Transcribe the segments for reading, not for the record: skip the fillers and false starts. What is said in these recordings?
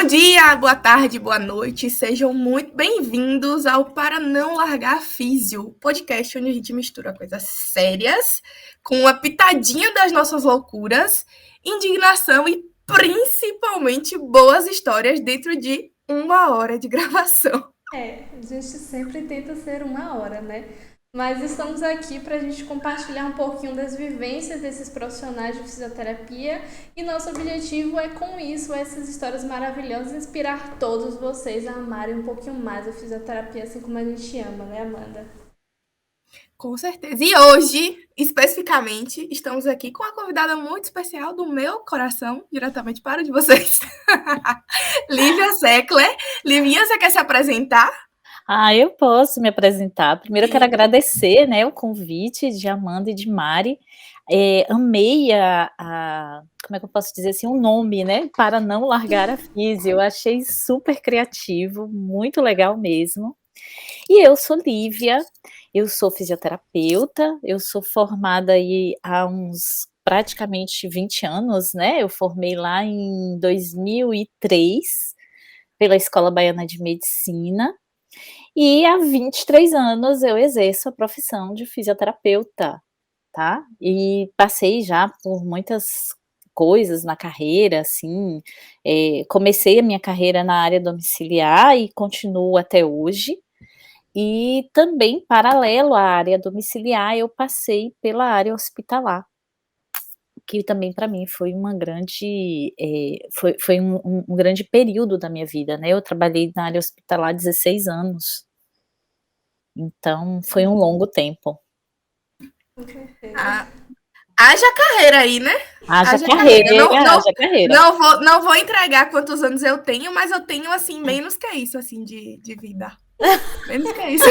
Bom dia, boa tarde, boa noite, sejam muito bem-vindos ao Para Não Largar Físio, podcast onde a gente mistura coisas sérias com uma pitadinha das nossas loucuras, indignação e principalmente boas histórias dentro de 1 hora de gravação. A gente sempre tenta ser 1 hora, né? Mas estamos aqui para a gente compartilhar um pouquinho das vivências desses profissionais de fisioterapia e nosso objetivo é, com isso, essas histórias maravilhosas, inspirar todos vocês a amarem um pouquinho mais a fisioterapia, assim como a gente ama, né, Amanda? Com certeza. E hoje, especificamente, estamos aqui com uma convidada muito especial do meu coração, diretamente para o de vocês. Lívia Seckler. Livinha, você quer se apresentar? Eu posso me apresentar. Primeiro eu quero agradecer, né, o convite de Amanda e de Mari. Amei como é que eu posso dizer assim, o nome, né, Para Não Largar a Físio. Eu achei super criativo, muito legal mesmo. E eu sou Lívia, eu sou fisioterapeuta, eu sou formada aí há uns praticamente 20 anos, né, eu formei lá em 2003 pela Escola Baiana de Medicina. E há 23 anos eu exerço a profissão de fisioterapeuta, tá? E passei já por muitas coisas na carreira, assim, comecei a minha carreira na área domiciliar e continuo até hoje. E também, paralelo à área domiciliar, eu passei pela área hospitalar, que também para mim foi uma grande, foi um grande período da minha vida, né? Eu trabalhei na área hospitalar 16 anos. Então, foi um longo tempo. Com certeza. Haja carreira aí, né? Haja carreira. Não vou entregar quantos anos eu tenho, mas eu tenho, assim, menos que isso, assim, de vida. Menos que isso.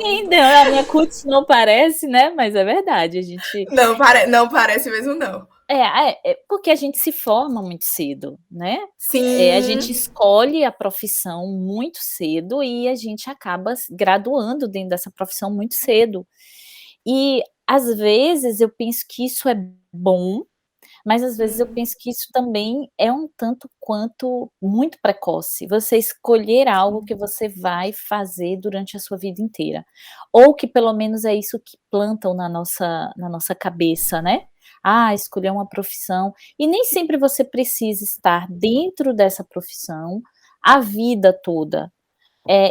Então, a minha cutis não parece, né? Mas é verdade, a gente... Não parece mesmo, não. Porque a gente se forma muito cedo, né? Sim. A gente escolhe a profissão muito cedo e a gente acaba graduando dentro dessa profissão muito cedo. E, às vezes, eu penso que isso é bom, mas às vezes eu penso que isso também é um tanto quanto muito precoce, você escolher algo que você vai fazer durante a sua vida inteira, ou que pelo menos é isso que plantam na nossa cabeça, né. Escolher uma profissão, e nem sempre você precisa estar dentro dessa profissão a vida toda.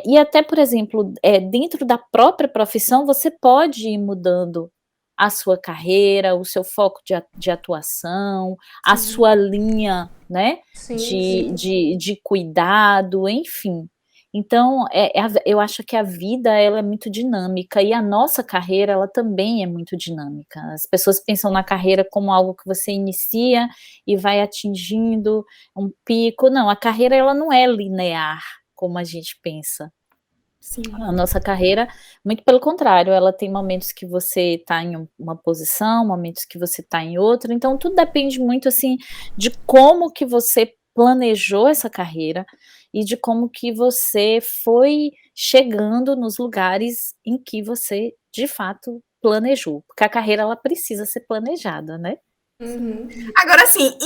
E até, por exemplo, dentro da própria profissão, você pode ir mudando a sua carreira, o seu foco de atuação, a sua linha, né, de cuidado, enfim. Então, eu acho que a vida, ela é muito dinâmica, e a nossa carreira, ela também é muito dinâmica. As pessoas pensam na carreira como algo que você inicia e vai atingindo um pico. Não, a carreira, ela não é linear, como a gente pensa. Sim. A nossa carreira, muito pelo contrário, ela tem momentos que você está em uma posição, momentos que você está em outra, então tudo depende muito, assim, de como que você planejou essa carreira e de como que você foi chegando nos lugares em que você, de fato, planejou, porque a carreira, ela precisa ser planejada, né? Agora, assim,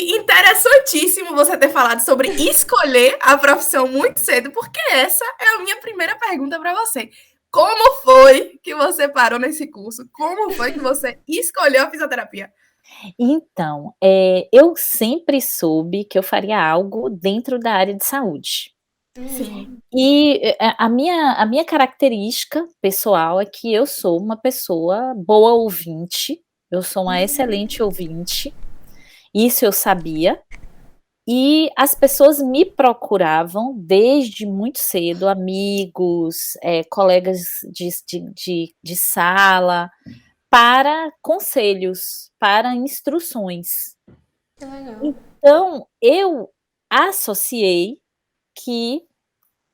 interessantíssimo você ter falado sobre escolher a profissão muito cedo, porque essa é a minha primeira pergunta para você. Como foi que você parou nesse curso? Como foi que você escolheu a fisioterapia? Então, eu sempre soube que eu faria algo dentro da área de saúde. Sim. E a minha característica pessoal é que eu sou uma pessoa boa ouvinte, eu sou uma excelente ouvinte, isso eu sabia, e as pessoas me procuravam desde muito cedo, amigos, colegas de sala, para conselhos, para instruções. Que legal. Então, eu associei que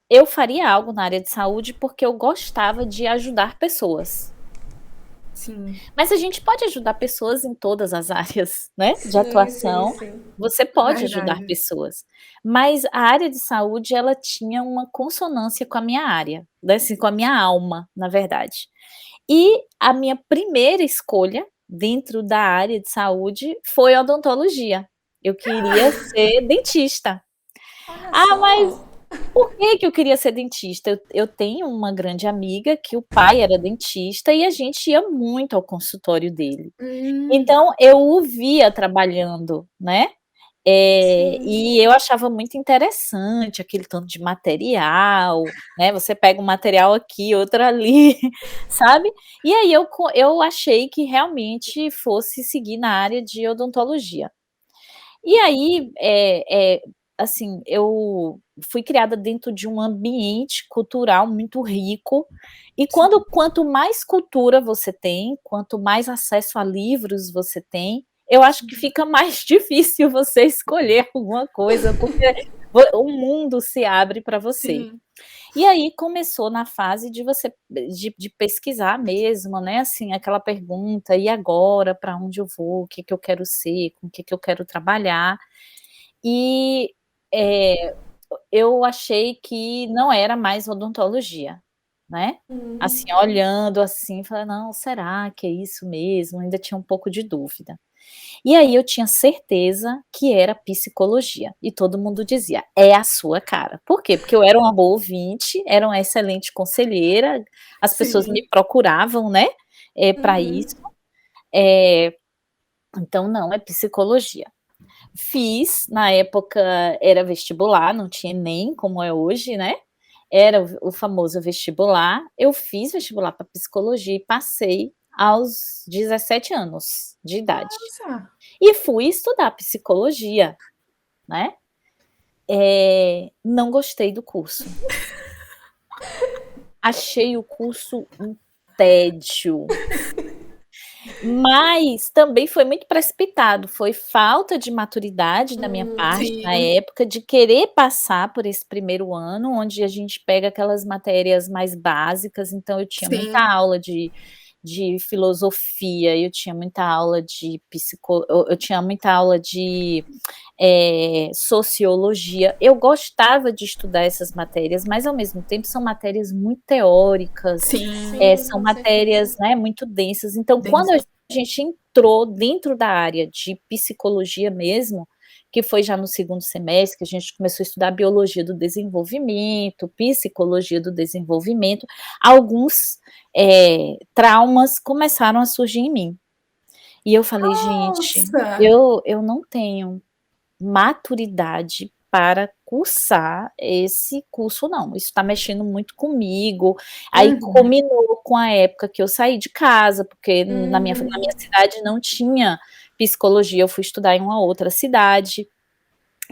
eu faria algo na área de saúde, porque eu gostava de ajudar pessoas. Sim. Mas a gente pode ajudar pessoas em todas as áreas, né, de atuação. Sim. Você pode Verdade. ajudar pessoas, mas a área de saúde, ela tinha uma consonância com a minha área, né, assim, com a minha alma, na verdade. E a minha primeira escolha dentro da área de saúde foi odontologia. eu queria ser dentista. Olha Mas só. por que eu queria ser dentista? Eu tenho uma grande amiga que o pai era dentista e a gente ia muito ao consultório dele. Então eu o via trabalhando, né, Sim. e eu achava muito interessante aquele tanto de material, né, você pega um material aqui, outro ali, sabe. E aí eu achei que realmente fosse seguir na área de odontologia. E aí, assim, eu fui criada dentro de um ambiente cultural muito rico, e quanto mais cultura você tem, quanto mais acesso a livros você tem, eu acho que fica mais difícil você escolher alguma coisa, porque o mundo se abre para você. Sim. E aí começou na fase de você de pesquisar mesmo, né, assim, aquela pergunta: "E agora, para onde eu vou? O que que eu quero ser? Com o que que eu quero trabalhar?". E, eu achei que não era mais odontologia, né. Assim, Uhum. olhando assim, falei: "Não, será que é isso mesmo?". Ainda tinha um pouco de dúvida. E aí eu tinha certeza que era psicologia, e todo mundo dizia: "É a sua cara". Por quê? Porque eu era uma boa ouvinte, era uma excelente conselheira, as pessoas me Sim. procuravam, né, pra Uhum. isso. Eh, então não, é psicologia. Fiz, na época era vestibular, não tinha Enem como é hoje, né, era o famoso vestibular. Eu fiz vestibular para psicologia e passei aos 17 anos de idade. Nossa. E fui estudar psicologia, né, não gostei do curso. Achei o curso um tédio. Mas também foi muito precipitado, foi falta de maturidade da minha parte na Sim, época de querer passar por esse primeiro ano, onde a gente pega aquelas matérias mais básicas, então eu tinha muita sim. aula de filosofia, eu tinha muita aula de eu tinha muita aula de, sociologia. Eu gostava de estudar essas matérias, mas ao mesmo tempo são matérias muito teóricas, Sim. Sim, são com certeza. matérias, né, muito densas. Então, quando a Densas. gente entrou dentro da área de psicologia mesmo, que foi já no segundo semestre, que a gente começou a estudar biologia do desenvolvimento, psicologia do desenvolvimento, alguns, traumas começaram a surgir em mim. E eu falei: "Gente, Nossa! eu não tenho maturidade para cursar esse curso não, isso está mexendo muito comigo". Aí Uhum. combinou com a época que eu saí de casa, porque na minha Hum. cidade não tinha psicologia, eu fui estudar em uma outra cidade,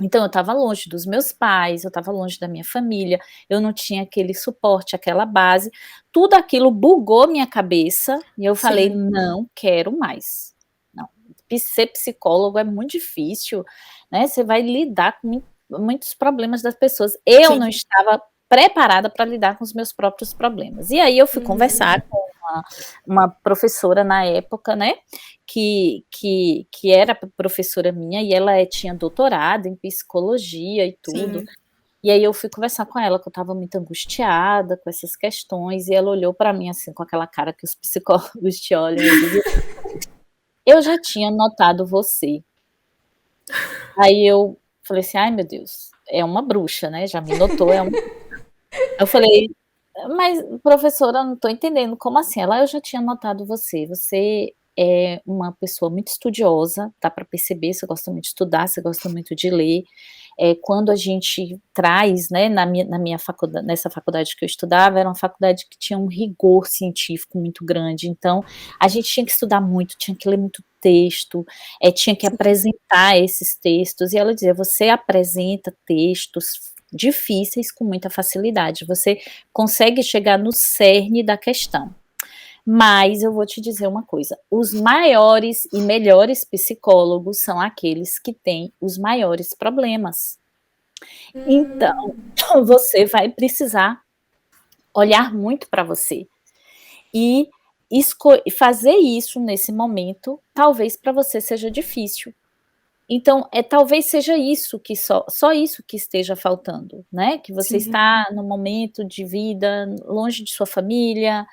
então eu estava longe dos meus pais, eu estava longe da minha família, eu não tinha aquele suporte, aquela base, tudo aquilo bugou minha cabeça, e eu falei: Sim, "Não quero mais, não, ser psicólogo é muito difícil, né, você vai lidar com muitos problemas das pessoas". Eu não sim. estava preparada para lidar com os meus próprios problemas. E aí eu fui Uhum. conversar com uma professora na época, né, que era professora minha, e ela tinha doutorado em psicologia e tudo. Sim. E aí eu fui conversar com ela, que eu estava muito angustiada com essas questões, e ela olhou para mim, assim, com aquela cara que os psicólogos te olham e dizem: "Eu já tinha notado você". Aí eu falei assim: "Ai meu Deus, é uma bruxa, né, já me notou, é um". Eu falei: "Mas professora, eu não estou entendendo, como assim?". Ela: "Eu já tinha notado você, você é uma pessoa muito estudiosa, dá para perceber, você gosta muito de estudar, você gosta muito de ler". Quando a gente traz, né, na minha faculdade, nessa faculdade que eu estudava, era uma faculdade que tinha um rigor científico muito grande, então a gente tinha que estudar muito, tinha que ler muito texto, tinha que Sim. apresentar esses textos, e ela dizia: "Você apresenta textos difíceis com muita facilidade, você consegue chegar no cerne da questão. Mas eu vou te dizer uma coisa, os maiores e melhores psicólogos são aqueles que têm os maiores problemas. Então, Hum. você vai precisar olhar muito para você e fazer isso nesse momento, talvez para você seja difícil. Então, talvez seja isso que só isso que esteja faltando, né, que você Sim. está no momento de vida longe de sua família,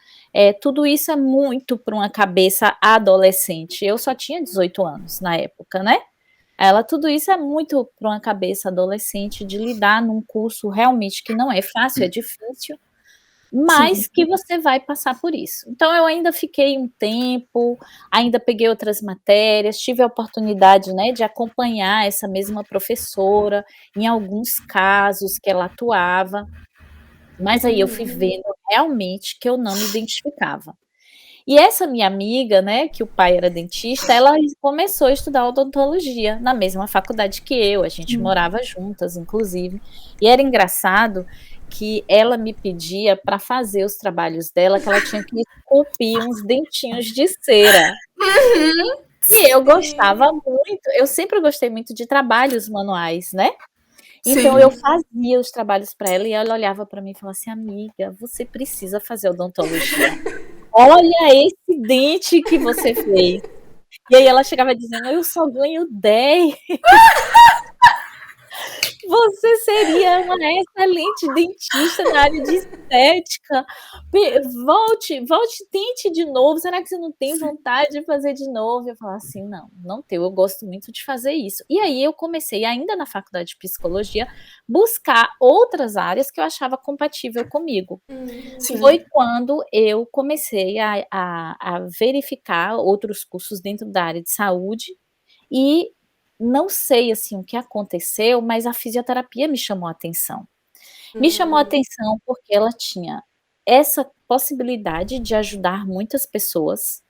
tudo isso é muito para uma cabeça adolescente. Eu só tinha 18 anos na época, né. Ela, tudo isso é muito para uma cabeça adolescente de lidar num curso realmente que não é fácil, é difícil, mas que você vai passar por isso. Então eu ainda fiquei um tempo, ainda peguei outras matérias, tive a oportunidade, né, de acompanhar essa mesma professora em alguns casos que ela atuava, mas aí eu fui vendo realmente que eu não me identificava. E essa minha amiga, né, que o pai era dentista, ela começou a estudar odontologia na mesma faculdade que eu, a gente morava juntas, inclusive. E era engraçado que ela me pedia para fazer os trabalhos dela, que ela tinha que esculpir uns dentinhos de cera. E eu gostava muito, eu sempre gostei muito de trabalhos manuais, né? Então eu fazia os trabalhos para ela e ela olhava para mim e falava assim: amiga, você precisa fazer odontologia. Olha esse dente que você fez. E aí ela chegava dizendo: eu só ganho 10. Você seria uma excelente dentista na área de estética. Volte, tente de novo. Será que você não tem vontade de fazer de novo? Eu falava assim: não tenho, eu gosto muito de fazer isso. E aí eu comecei, ainda na faculdade de psicologia, buscar outras áreas que eu achava compatível comigo. Foi quando eu comecei a verificar outros cursos dentro da área de saúde e não sei, assim, o que aconteceu, mas a fisioterapia me chamou a atenção. Me chamou a atenção porque ela tinha essa possibilidade de ajudar muitas pessoas.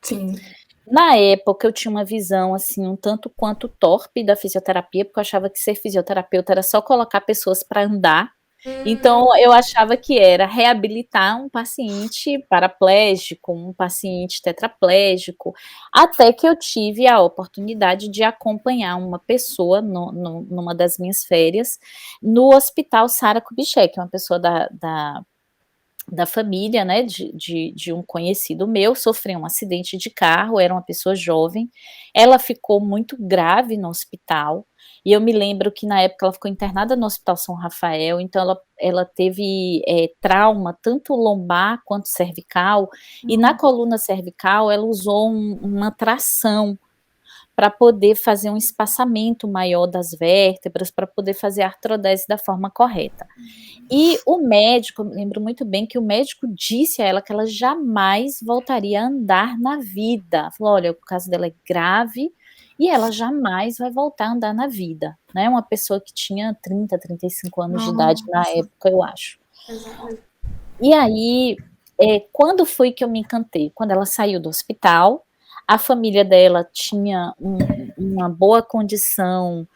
Na época eu tinha uma visão, assim, um tanto quanto torpe da fisioterapia, porque eu achava que ser fisioterapeuta era só colocar pessoas para andar. Então eu achava que era reabilitar um paciente paraplégico, um paciente tetraplégico, até que eu tive a oportunidade de acompanhar uma pessoa numa das minhas férias, no Hospital Sara Kubitschek, uma pessoa da família, né, de um conhecido meu, sofreu um acidente de carro, era uma pessoa jovem, ela ficou muito grave no hospital, e eu me lembro que na época ela ficou internada no Hospital São Rafael, então ela teve trauma, tanto lombar quanto cervical, e na coluna cervical ela usou uma tração para poder fazer um espaçamento maior das vértebras, para poder fazer a artrodese da forma correta. E o médico, lembro muito bem que o médico disse a ela que ela jamais voltaria a andar na vida. Falou: olha, o caso dela é grave e ela jamais vai voltar a andar na vida, né? Uma pessoa que tinha 30, 35 anos de idade na época, eu acho. E aí, quando foi que eu me encantei? Quando ela saiu do hospital, a família dela tinha uma boa condição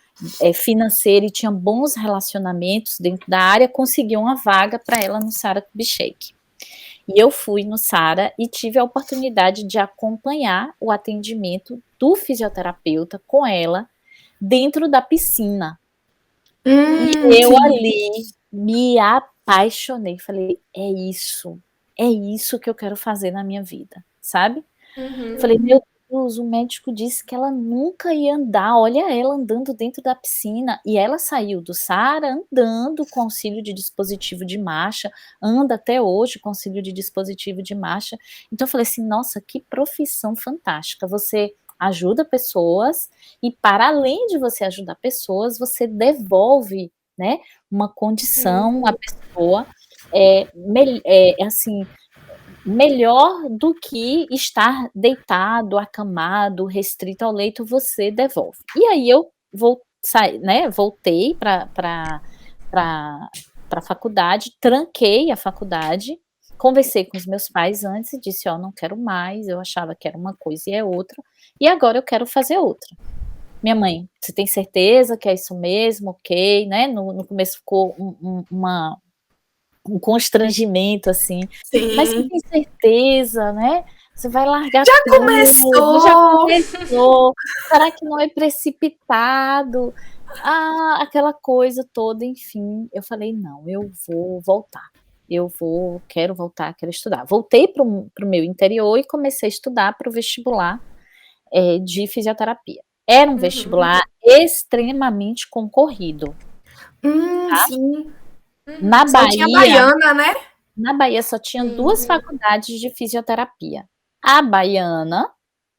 financeira e tinha bons relacionamentos dentro da área, conseguiu uma vaga para ela no Sara Kubitschek. E eu fui no Sara e tive a oportunidade de acompanhar o atendimento do fisioterapeuta com ela dentro da piscina. E eu ali me apaixonei, falei: é isso que eu quero fazer na minha vida, sabe? Falei: meu Deus, o médico disse que ela nunca ia andar, olha ela andando dentro da piscina, e ela saiu do Sara andando com auxílio de dispositivo de marcha, anda até hoje com auxílio de dispositivo de marcha. Então eu falei assim: nossa, que profissão fantástica, você ajuda pessoas e, para além de você ajudar pessoas, você devolve, né, uma condição à pessoa, assim, melhor do que estar deitado, acamado, restrito ao leito, você devolve. E aí eu voltei para a faculdade, tranquei a faculdade, conversei com os meus pais antes e disse: não quero mais, eu achava que era uma coisa e é outra, e agora eu quero fazer outra. Minha mãe: você tem certeza que é isso mesmo? Ok, né? No começo ficou um constrangimento, assim. Mas você tem certeza, né? Você vai largar tudo. Já começou. Será que não é precipitado? Aquela coisa toda, enfim. Eu falei: não, eu vou voltar. Quero voltar, quero estudar. Voltei para o meu interior e comecei a estudar para o vestibular de fisioterapia. Era um vestibular extremamente concorrido. Tá? Sim. Na Só tinha Baiana, né? Na Bahia só tinha 2 faculdades de fisioterapia. A Baiana,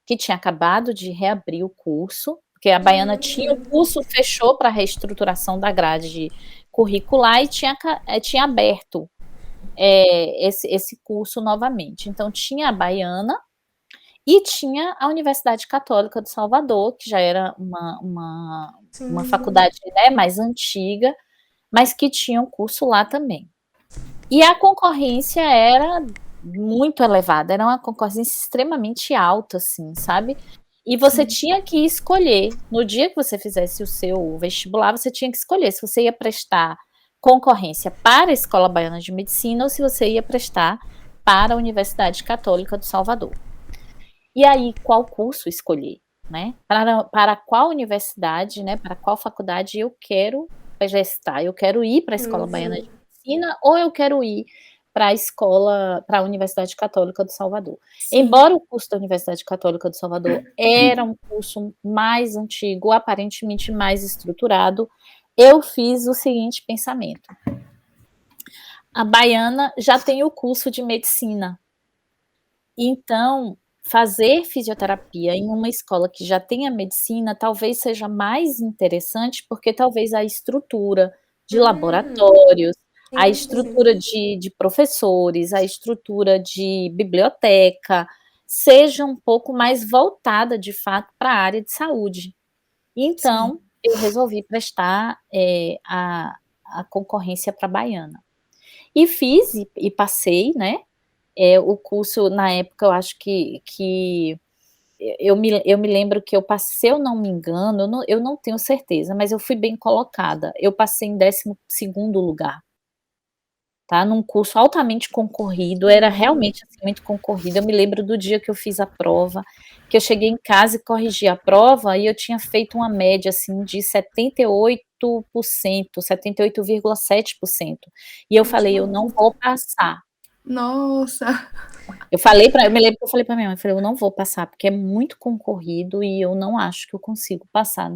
que tinha acabado de reabrir o curso, porque porque a Baiana tinha o curso, fechou para a reestruturação da grade curricular e tinha aberto esse curso novamente. Então, tinha a Baiana e tinha a Universidade Católica de Salvador, que já era uma faculdade, né, mais antiga, mas que tinha um curso lá também. E a concorrência era muito elevada, era uma concorrência extremamente alta, assim, sabe? E você tinha que escolher, no dia que você fizesse o seu vestibular, você tinha que escolher se você ia prestar concorrência para a Escola Baiana de Medicina ou se você ia prestar para a Universidade Católica de Salvador. E aí, qual curso escolher, né? Para qual universidade, né? Para qual faculdade eu quero prestar? Eu quero ir para a Escola Baiana de Medicina ou eu quero ir para a Universidade Católica do Salvador. Sim. Embora o curso da Universidade Católica do Salvador era um curso mais antigo, aparentemente mais estruturado, eu fiz o seguinte pensamento. A Baiana já tem o curso de medicina. Então, fazer fisioterapia em uma escola que já tenha medicina talvez seja mais interessante, porque talvez a estrutura de laboratórios, a estrutura de professores, a estrutura de biblioteca seja um pouco mais voltada, de fato, para a área de saúde. Então, eu resolvi prestar a concorrência para a Baiana. E fiz, e passei, né? O curso, na época, eu acho que eu me lembro que eu passei, se eu não me engano, eu não tenho certeza, mas eu fui bem colocada. Eu passei em 12º lugar. Tá? Num curso altamente concorrido, era realmente assim, muito concorrido. Eu me lembro do dia que eu fiz a prova, que eu cheguei em casa e corrigi a prova, e eu tinha feito uma média assim, de 78%, 78,7%. E eu falei, eu não vou passar. Nossa! Eu me lembro que eu falei para minha mãe, eu falei, eu não vou passar, porque é muito concorrido e eu não acho que eu consigo passar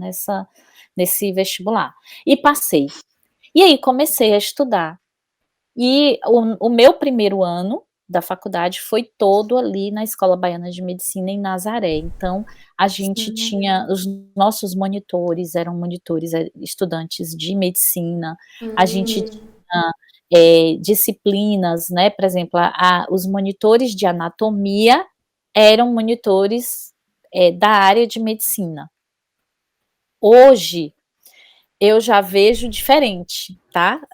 nesse vestibular. E passei. E aí comecei a estudar. E o meu primeiro ano da faculdade foi todo ali na Escola Baiana de Medicina, em Nazaré. Então, a gente tinha, os nossos monitores eram monitores, estudantes de medicina, a gente tinha disciplinas, né, por exemplo, os monitores de anatomia eram monitores da área de medicina. Hoje, eu já vejo diferente, tá?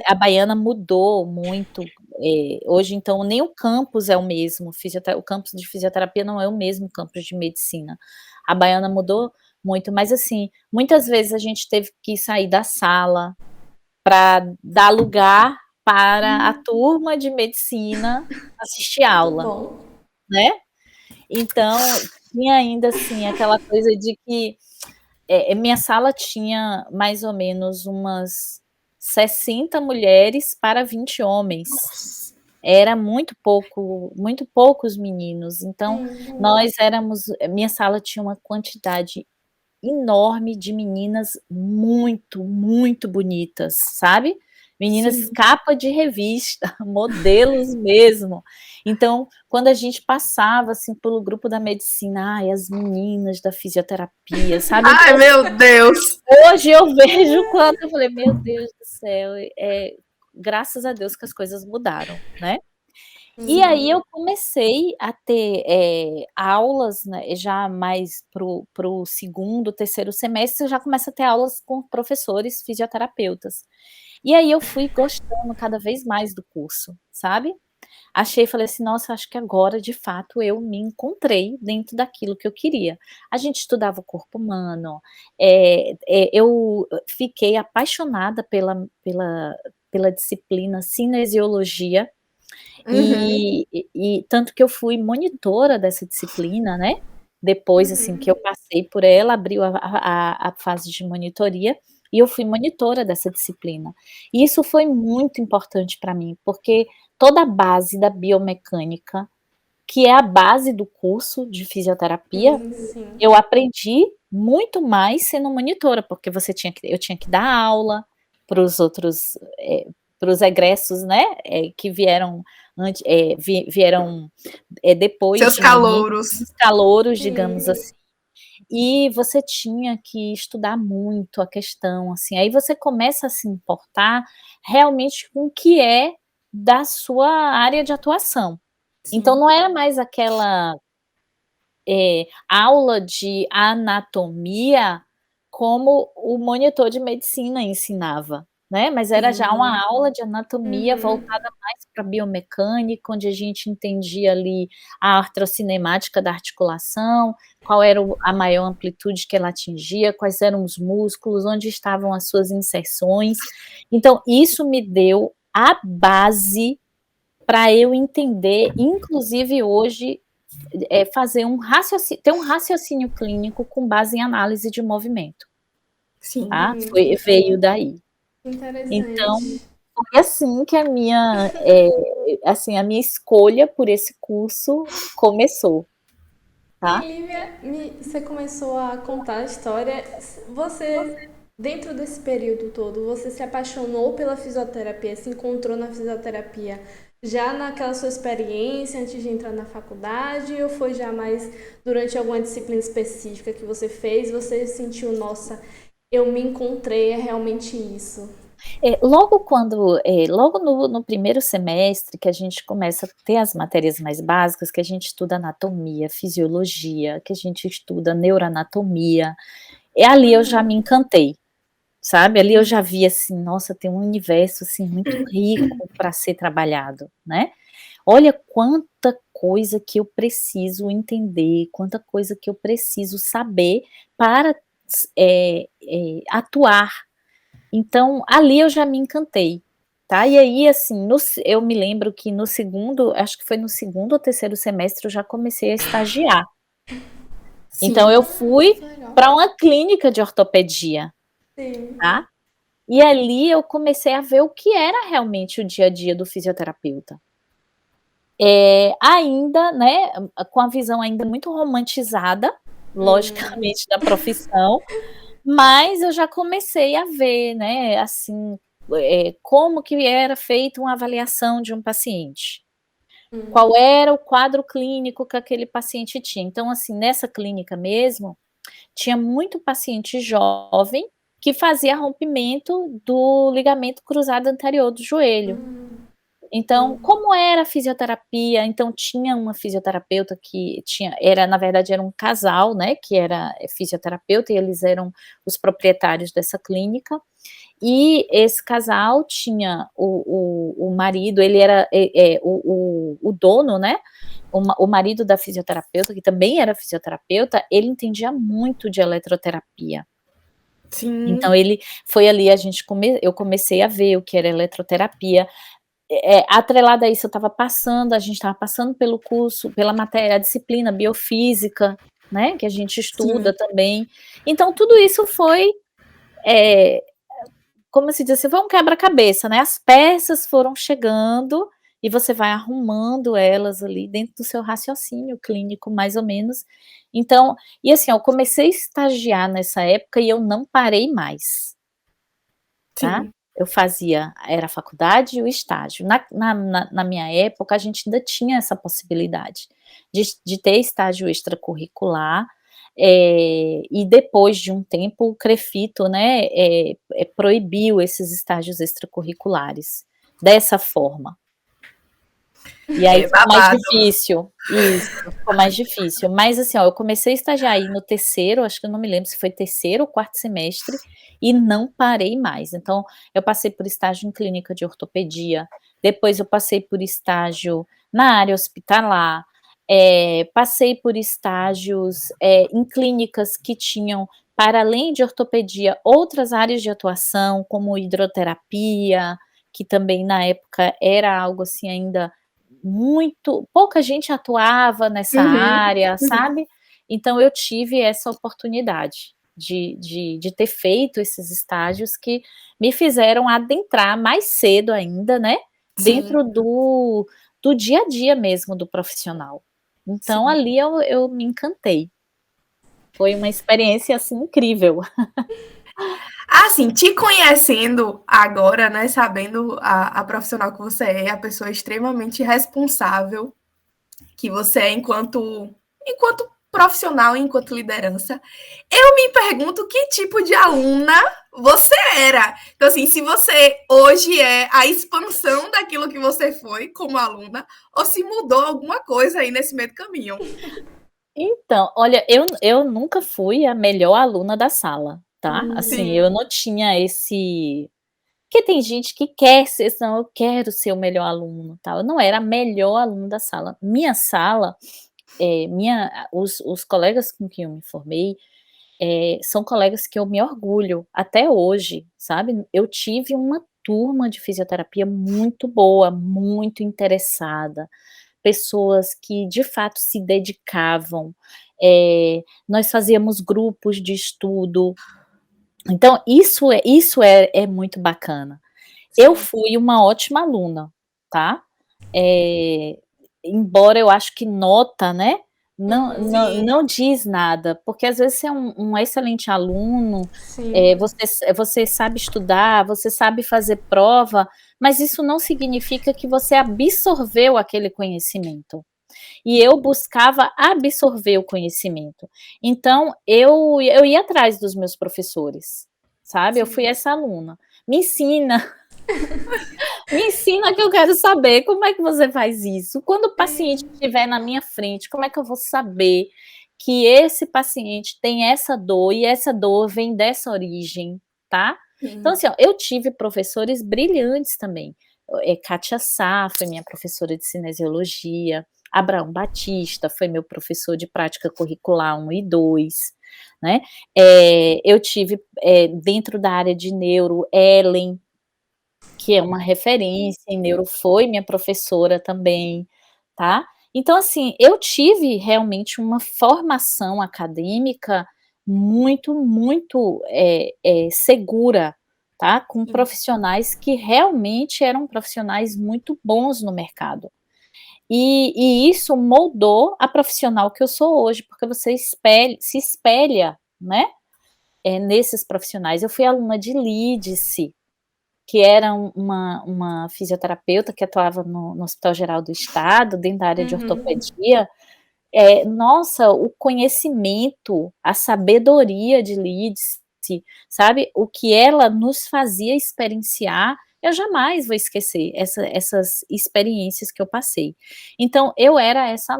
A Baiana mudou muito. Hoje, então, nem o campus é o mesmo. O campus de fisioterapia não é o mesmo campus de medicina. A Baiana mudou muito, mas assim, muitas vezes a gente teve que sair da sala para dar lugar para a turma de medicina assistir aula, né? Então, tinha ainda assim aquela coisa de que minha sala tinha mais ou menos umas 60 mulheres para 20 homens. Era muito poucos meninos. Então, minha sala tinha uma quantidade enorme de meninas muito, muito bonitas, sabe? Meninas capa de revista, modelos mesmo. Então, quando a gente passava assim pelo grupo da medicina, as meninas da fisioterapia, sabe? Ai, meu Deus! Hoje eu vejo quando eu falei, meu Deus do céu, graças a Deus que as coisas mudaram, né? E aí eu comecei a ter aulas, né, já mais pro segundo, terceiro semestre, eu já começo a ter aulas com professores fisioterapeutas. E aí eu fui gostando cada vez mais do curso, sabe? Falei assim, nossa, acho que agora, de fato, eu me encontrei dentro daquilo que eu queria. A gente estudava o corpo humano, eu fiquei apaixonada pela disciplina cinesiologia, e tanto que eu fui monitora dessa disciplina, né? Depois, assim, que eu passei por ela, abriu a fase de monitoria, e eu fui monitora dessa disciplina. E isso foi muito importante para mim, porque toda a base da biomecânica, que é a base do curso de fisioterapia, eu aprendi muito mais sendo monitora, porque eu tinha que dar aula para os outros, para os egressos, né, que vieram depois. Seus calouros. Calouros, digamos assim. e você tinha que estudar muito a questão, assim, aí você começa a se importar realmente com o que é da sua área de atuação. Então Sim. não era mais aquela aula de anatomia como o monitor de medicina ensinava, né, mas era já uma Sim. aula de anatomia Uhum. voltada mais pra biomecânica, onde a gente entendia ali a artrocinemática da articulação, qual era a maior amplitude que ela atingia, quais eram os músculos, onde estavam as suas inserções. Então isso me deu a base para eu entender, inclusive hoje, ter um raciocínio clínico com base em análise de movimento, Sim. tá? Veio daí. Então, Interessante. foi assim que assim, a minha escolha por esse curso começou, E tá? Lívia, você começou a contar a história. Você, dentro desse período todo, você se apaixonou pela fisioterapia, se encontrou na fisioterapia já naquela sua experiência antes de entrar na faculdade, ou foi já mais durante alguma disciplina específica que você fez, você sentiu, nossa, eu me encontrei, é realmente isso? Logo no primeiro semestre que a gente começa a ter as matérias mais básicas, que a gente estuda anatomia, fisiologia, que a gente estuda neuroanatomia, ali eu já me encantei, sabe, ali eu já vi assim, nossa, tem um universo, assim, muito rico para ser trabalhado, né. Olha quanta coisa que eu preciso entender, quanta coisa que eu preciso saber para atuar. Então, ali eu já me encantei, tá. E aí, assim, eu me lembro que no segundo, acho que foi no segundo ou terceiro semestre, eu já comecei a estagiar. Então Sim. eu fui Que legal. para uma clínica de ortopedia, Sim. tá. E ali eu comecei a ver o que era realmente o dia a dia do fisioterapeuta. Ainda, né, com a visão ainda muito romantizada, logicamente, da profissão, mas eu já comecei a ver, né, assim, como que era feita uma avaliação de um paciente. Qual era o quadro clínico que aquele paciente tinha. Então, assim, nessa clínica mesmo, tinha muito paciente jovem que fazia rompimento do ligamento cruzado anterior do joelho. Então, Sim. como era a fisioterapia, então tinha uma fisioterapeuta que na verdade era um casal, né, que era fisioterapeuta e eles eram os proprietários dessa clínica, e esse casal tinha o marido, ele era, o dono, né, o marido da fisioterapeuta, que também era fisioterapeuta, ele entendia muito de eletroterapia. Sim. Então ele foi ali, eu comecei a ver o que era eletroterapia, atrelado a isso a gente estava passando pelo curso, pela matéria, a disciplina biofísica, né, que a gente Sim. estuda também. Então tudo isso foi, eh, como se diz assim, foi um quebra-cabeça, né, as peças foram chegando e você vai arrumando elas ali dentro do seu raciocínio clínico, mais ou menos. Então e assim, eu comecei a estagiar nessa época e eu não parei mais. Tá? Sim. Eu fazia era a faculdade e o estágio. Na minha época, a gente ainda tinha essa possibilidade de ter estágio extracurricular, e depois de um tempo o Crefito, né, proibiu esses estágios extracurriculares, dessa forma. E aí É ficou mais babado. difícil. Isso, ficou mais difícil. Mas assim, ó, eu comecei a estagiar aí no terceiro, acho que eu não me lembro se foi terceiro ou quarto semestre, e não parei mais. Então, eu passei por estágio em clínica de ortopedia, depois eu passei por estágio na área hospitalar, passei por estágios, em clínicas que tinham, para além de ortopedia, outras áreas de atuação, como hidroterapia, que também na época era algo assim ainda pouca gente atuava nessa Uhum. área, Uhum. sabe. Então eu tive essa oportunidade de ter feito esses estágios que me fizeram adentrar mais cedo ainda, né, Sim. dentro do dia a dia mesmo do profissional. Então Sim. ali eu me encantei. Foi uma experiência, assim, incrível. Assim, te conhecendo agora, né, sabendo a profissional que você é, a pessoa extremamente responsável que você é enquanto profissional enquanto liderança, eu me pergunto que tipo de aluna você era. Então, assim, se você hoje é a expansão daquilo que você foi como aluna, ou se mudou alguma coisa aí nesse meio do caminho. Então, olha, eu nunca fui a melhor aluna da sala, tá? Assim, eu não tinha esse. Porque tem gente que quer ser, não, eu quero ser o melhor aluno, tal. Eu não era a melhor aluna da sala. Minha sala, os colegas com quem eu me formei, são colegas que eu me orgulho até hoje, sabe? Eu tive uma turma de fisioterapia muito boa, muito interessada, pessoas que de fato se dedicavam, nós fazíamos grupos de estudo, então isso é muito bacana. Eu fui uma ótima aluna, tá? Embora eu acho que nota, né, não diz nada, porque às vezes você é um excelente aluno, você sabe estudar, você sabe fazer prova, mas isso não significa que você absorveu aquele conhecimento. E eu buscava absorver o conhecimento. Então, eu ia atrás dos meus professores, sabe? Eu fui essa aluna. Me ensina, me ensina que eu quero saber como é que você faz isso. Quando o paciente estiver na minha frente, como é que eu vou saber que esse paciente tem essa dor e essa dor vem dessa origem, tá? Então, assim, ó, eu tive professores brilhantes também. Kátia Sá foi minha professora de cinesiologia, Abraão Batista foi meu professor de prática curricular 1 e 2, né? Eu tive, dentro da área de neuro, Ellen, que é uma referência em neuro, foi minha professora também, tá? Então, assim, eu tive realmente uma formação acadêmica muito, muito segura, tá? Com profissionais que realmente eram profissionais muito bons no mercado. E isso moldou a profissional que eu sou hoje, porque você se espelha, né? Nesses profissionais. Eu fui aluna de Lídice, que era uma fisioterapeuta que atuava no Hospital Geral do Estado, dentro da área de ortopedia. Nossa, o conhecimento, a sabedoria de Lídice, sabe? O que ela nos fazia experienciar, eu jamais vou esquecer essas experiências que eu passei. Então, eu era essa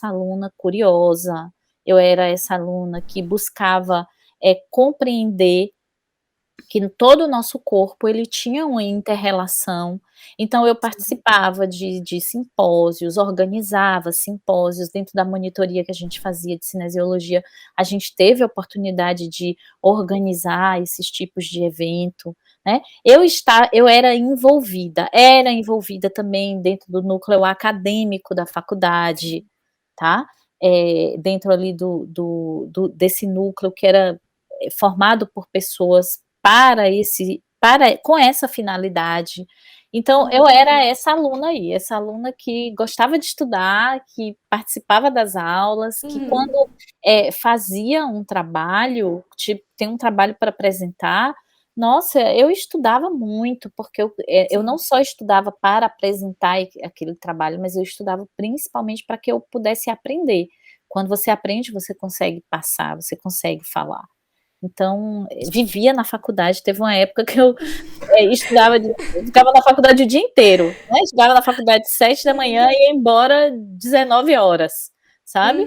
aluna curiosa, eu era essa aluna que buscava compreender que todo o nosso corpo ele tinha uma inter-relação, então eu participava de simpósios, organizava simpósios dentro da monitoria que a gente fazia de cinesiologia, a gente teve a oportunidade de organizar esses tipos de evento, né? Eu era envolvida também dentro do núcleo acadêmico da faculdade, tá? Dentro ali desse núcleo que era formado por pessoas com essa finalidade. Então, eu era essa aluna aí, essa aluna que gostava de estudar, que participava das aulas, que quando fazia um trabalho, tipo, tem um trabalho para apresentar, nossa, eu estudava muito, porque eu não só estudava para apresentar aquele trabalho, mas eu estudava principalmente para que eu pudesse aprender. Quando você aprende, você consegue passar, você consegue falar. Então, vivia na faculdade, teve uma época que eu ficava na faculdade o dia inteiro, né? Chegava na faculdade 7 da manhã e ia embora 19 horas, sabe?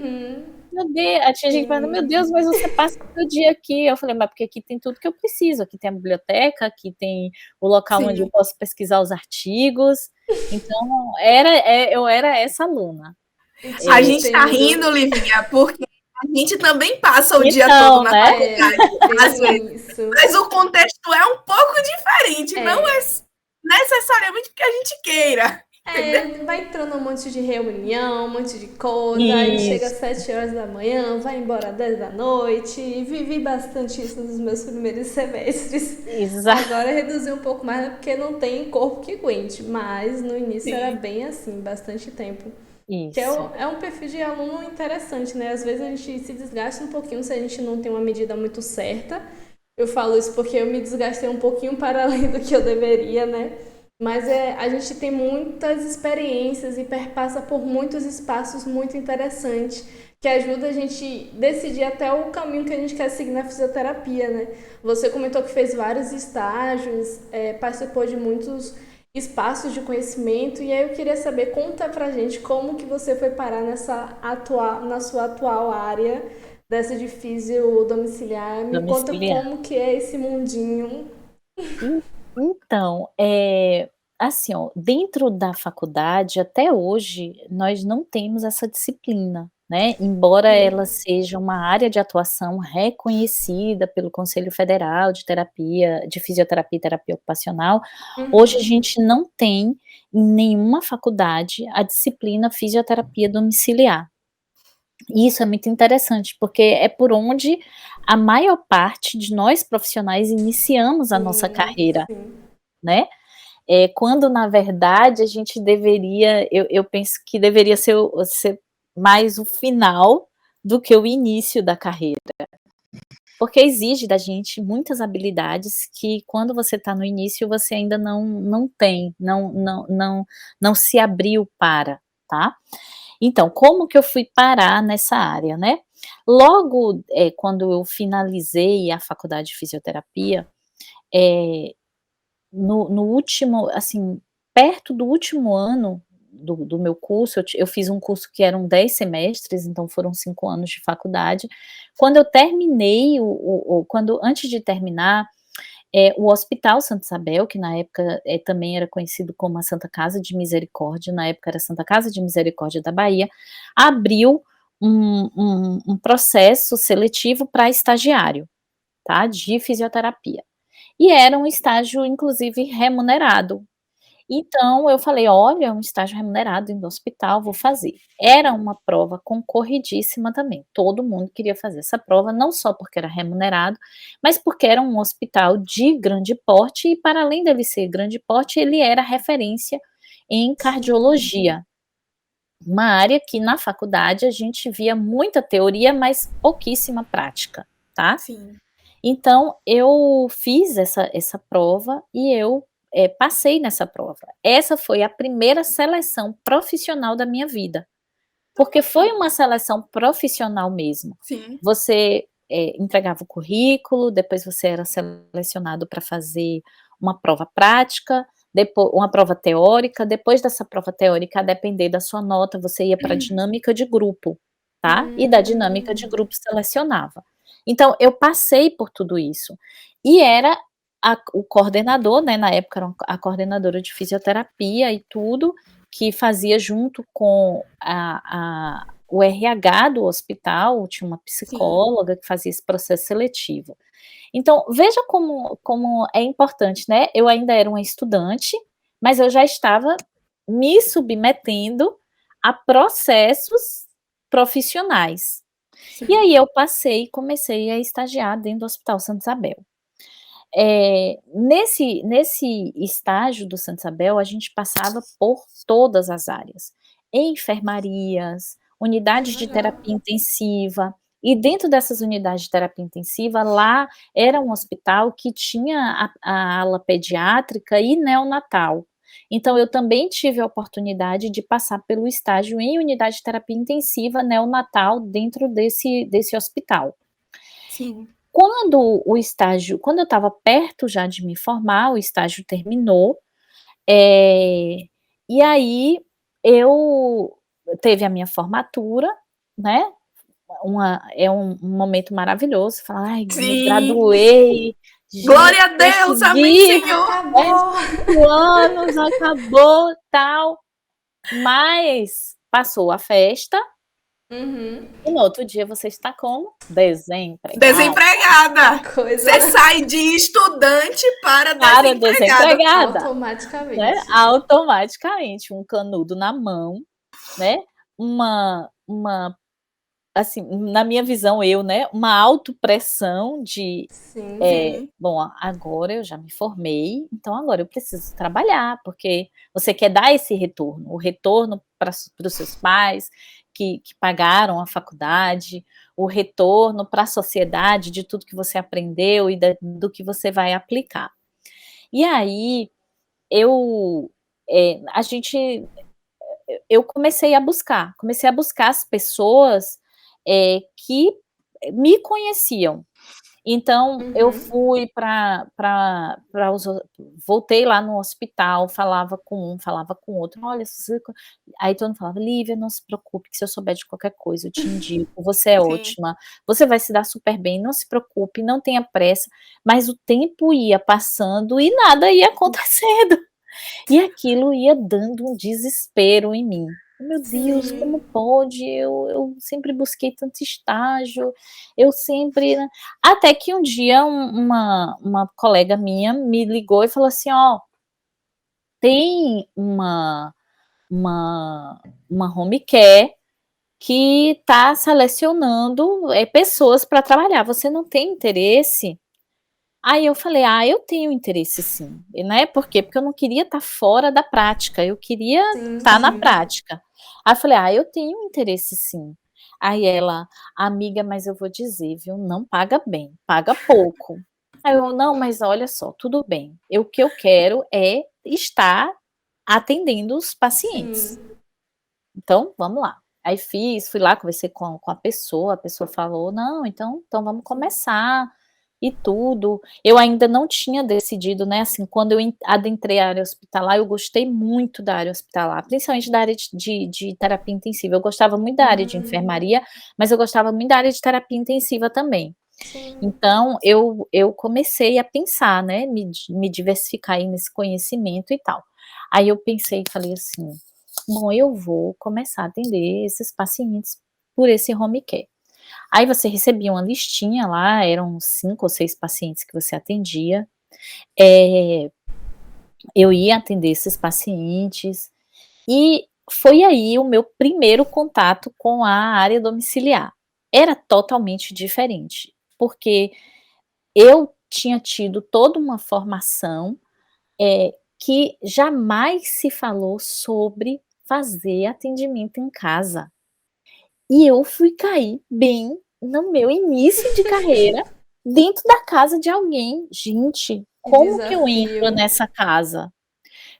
Meu Deus, tinha gente falando, meu Deus, mas você passa o dia aqui. Eu falei, mas porque aqui tem tudo que eu preciso, aqui tem a biblioteca, aqui tem o local onde eu posso pesquisar os artigos. Então, eu era essa aluna. A gente tá rindo, Livinha, porque a gente também passa o dia todo na faculdade, às vezes. Mas o contexto é um pouco diferente, não é necessariamente porque a gente queira. Vai entrando um monte de reunião, um monte de coisa, aí chega às 7 horas da manhã, vai embora às 10 da noite, vivi bastante isso nos meus primeiros semestres. Exato. Agora reduzi um pouco mais, porque não tem corpo que aguente, mas no início era bem assim, bastante tempo. Isso. Que é um perfil de aluno interessante, né? Às vezes a gente se desgasta um pouquinho se a gente não tem uma medida muito certa. Eu falo isso porque eu me desgastei um pouquinho para além do que eu deveria, né? Mas a gente tem muitas experiências e perpassa por muitos espaços muito interessantes que ajuda a gente decidir até o caminho que a gente quer seguir na fisioterapia, né? Você comentou que fez vários estágios, participou de muitos espaços de conhecimento e aí eu queria saber, conta pra gente como que você foi parar na sua atual área dessa de fisio domiciliar. Me conta Domiciliar. como que é esse mundinho. Então, assim, ó, dentro da faculdade, até hoje, nós não temos essa disciplina, né, embora ela seja uma área de atuação reconhecida pelo Conselho Federal de Fisioterapia e Terapia Ocupacional, hoje a gente não tem em nenhuma faculdade a disciplina fisioterapia domiciliar. E isso é muito interessante, porque é por onde a maior parte de nós profissionais iniciamos a nossa carreira, Sim. né. Quando na verdade a gente deveria, eu penso que deveria ser mais o final do que o início da carreira. Porque exige da gente muitas habilidades que quando você está no início você ainda não tem, não se abriu para, tá. Então, como que eu fui parar nessa área, né. Logo, quando eu finalizei a faculdade de fisioterapia, eh no último, assim, perto do último ano do meu curso, eu fiz um curso que eram 10 semestres, então foram 5 anos de faculdade. Quando eu terminei quando antes de terminar, o Hospital Santa Isabel, que na época, também era conhecido como a Santa Casa de Misericórdia, na época era Santa Casa de Misericórdia da Bahia, abriu um processo seletivo para estagiário, tá, de fisioterapia. E era um estágio, inclusive, remunerado. Então eu falei: "Olha, um estágio remunerado dentro do hospital, vou fazer". Era uma prova concorridíssima também, todo mundo queria fazer essa prova, não só porque era remunerado, mas porque era um hospital de grande porte e, para além dele ser grande porte, ele era referência em cardiologia, uma área que na faculdade a gente via muita teoria, mas pouquíssima prática, tá. Sim. Então eu fiz essa prova e eu, passei nessa prova. Essa foi a primeira seleção profissional da minha vida, porque foi uma seleção profissional mesmo. Sim. Você, entregava o currículo, depois você era selecionado para fazer uma prova prática, uma prova teórica, depois dessa prova teórica, a depender da sua nota, você ia para a dinâmica de grupo, tá, e da dinâmica de grupo selecionava. Então eu passei por tudo isso, e era o coordenador, né, na época era a coordenadora de fisioterapia e tudo, que fazia junto com o RH do hospital, tinha uma Sim. psicóloga que fazia esse processo seletivo. Então, veja como é importante, né, eu ainda era uma estudante, mas eu já estava me submetendo a processos profissionais. E Sim. aí eu passei e comecei a estagiar dentro do Hospital Santa Isabel. Nesse estágio do Santa Isabel, a gente passava por todas as áreas, enfermarias, unidades de Legal. terapia intensiva, e dentro dessas unidades de terapia intensiva, lá era um hospital que tinha a ala pediátrica e neonatal. Então eu também tive a oportunidade de passar pelo estágio em unidade de terapia intensiva neonatal dentro desse hospital. Sim. Quando eu estava perto já de me formar, o estágio terminou, eh, e aí eu teve a minha formatura, né, um momento maravilhoso, falar: "Ai, me Sim. graduei, gente, Glória a Deus, amém, consegui, Senhor. Acabou! 5 anos, acabou, tal". Mas passou a festa, Uhum. e no outro dia você está como? Desempregada. Desempregada. Coisa Você sai de estudante para Para desempregada. desempregada. Né, automaticamente. automaticamente, um canudo na mão, né, uma assim, na minha visão né, uma autopressão de, Sim, sim. Sim. "Bom, agora eu já me formei, então agora eu preciso trabalhar", porque você quer dar esse retorno, o retorno para os seus pais que pagaram a faculdade, o retorno para a sociedade de tudo que você aprendeu e do que você vai aplicar. E aí a gente eu comecei a buscar as pessoas, que me conheciam. Então, eu fui para os voltei lá no hospital, falava com um, falava com outro: "Olha, aí todo mundo falava: "Lívia, não se preocupe, que se eu souber de qualquer coisa, eu te indico, você é Sim. ótima, você vai se dar super bem, não se preocupe, não tenha pressa", mas o tempo ia passando e nada ia acontecendo. E aquilo ia dando um desespero em mim. "Meu Deus, como Sim. pode? Eu sempre busquei tanto estágio, eu sempre", né. Até que um dia uma colega minha me ligou e falou assim: "Ó, tem uma uma home care que está selecionando, pessoas para trabalhar, você não tem interesse?". Aí eu falei: "Ah, eu tenho interesse sim", e, né, por quê? Porque eu não queria estar fora da prática, eu queria Sim, estar na sim. prática. Aí eu falei: "Ah, eu tenho interesse sim". Aí ela: "Amiga, mas eu vou dizer, viu, não paga bem, paga pouco". Aí eu: "Não, mas olha só, tudo bem, o que eu quero é estar atendendo os pacientes, Sim. então vamos lá". Aí fui lá, conversei com a pessoa falou: "Não, então vamos começar", e tudo. Eu ainda não tinha decidido, né, assim, quando eu adentrei a área hospitalar, eu gostei muito da área hospitalar, principalmente da área de terapia intensiva. Eu gostava muito da área de Hum, enfermaria, mas eu gostava muito da área de terapia intensiva também. sim. Então eu comecei a pensar, né, me diversificar aí nesse conhecimento e tal. Aí eu pensei e falei assim: "Bom, eu vou começar a atender esses pacientes por esse home care". Aí você recebia uma listinha lá, eram 5 ou 6 pacientes que você atendia, eh, eu ia atender esses pacientes, e foi aí o meu primeiro contato com a área domiciliar. Era totalmente diferente, porque eu tinha tido toda uma formação, que jamais se falou sobre fazer atendimento em casa. E eu fui cair bem no meu início de carreira, dentro da casa de alguém. Gente, Que como que eu entro desafio. nessa casa?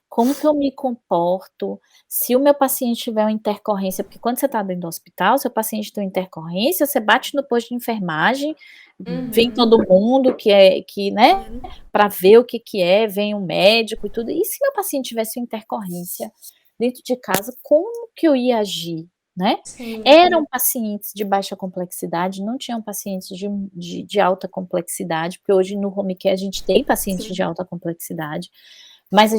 Como que eu me comporto? Se o meu paciente tiver uma intercorrência, porque quando você está dentro do hospital, seu paciente tem uma intercorrência, você bate no posto de enfermagem, vem Uhum. todo mundo que, né, para ver o que que é, vem o médico e tudo. E se meu paciente tivesse uma intercorrência dentro de casa, como que eu ia agir, né? Sim. Eram pacientes de baixa complexidade, não tinham pacientes de alta complexidade, porque hoje no home care a gente tem pacientes de Sim. alta complexidade, mas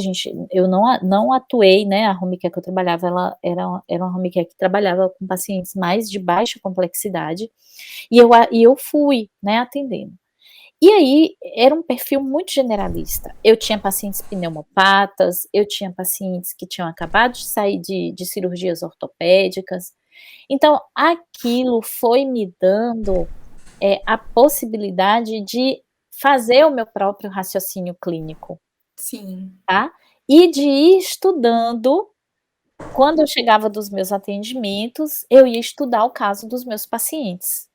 eu não atuei, né, a home care que eu trabalhava, ela era uma home care que trabalhava com pacientes mais de baixa complexidade, e eu fui, né, atendendo. E aí, era um perfil muito generalista. Eu tinha pacientes pneumopatas, eu tinha pacientes que tinham acabado de sair de cirurgias ortopédicas, então aquilo foi me dando, a possibilidade de fazer o meu próprio raciocínio clínico, Sim. tá, e de ir estudando. Quando eu chegava dos meus atendimentos, eu ia estudar o caso dos meus pacientes.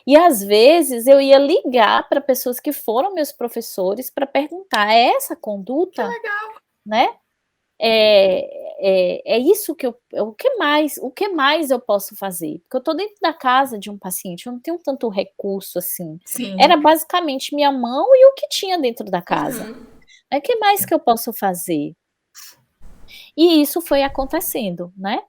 E às vezes eu ia ligar para pessoas que foram meus professores para perguntar: "É essa Que conduta?", legal. né, é isso que o que mais eu posso fazer? Porque eu estou dentro da casa de um paciente, eu não tenho tanto recurso assim. Era Sim. basicamente minha mão e o que tinha dentro da casa. Uhum. O que mais que eu posso fazer? E isso foi acontecendo, né.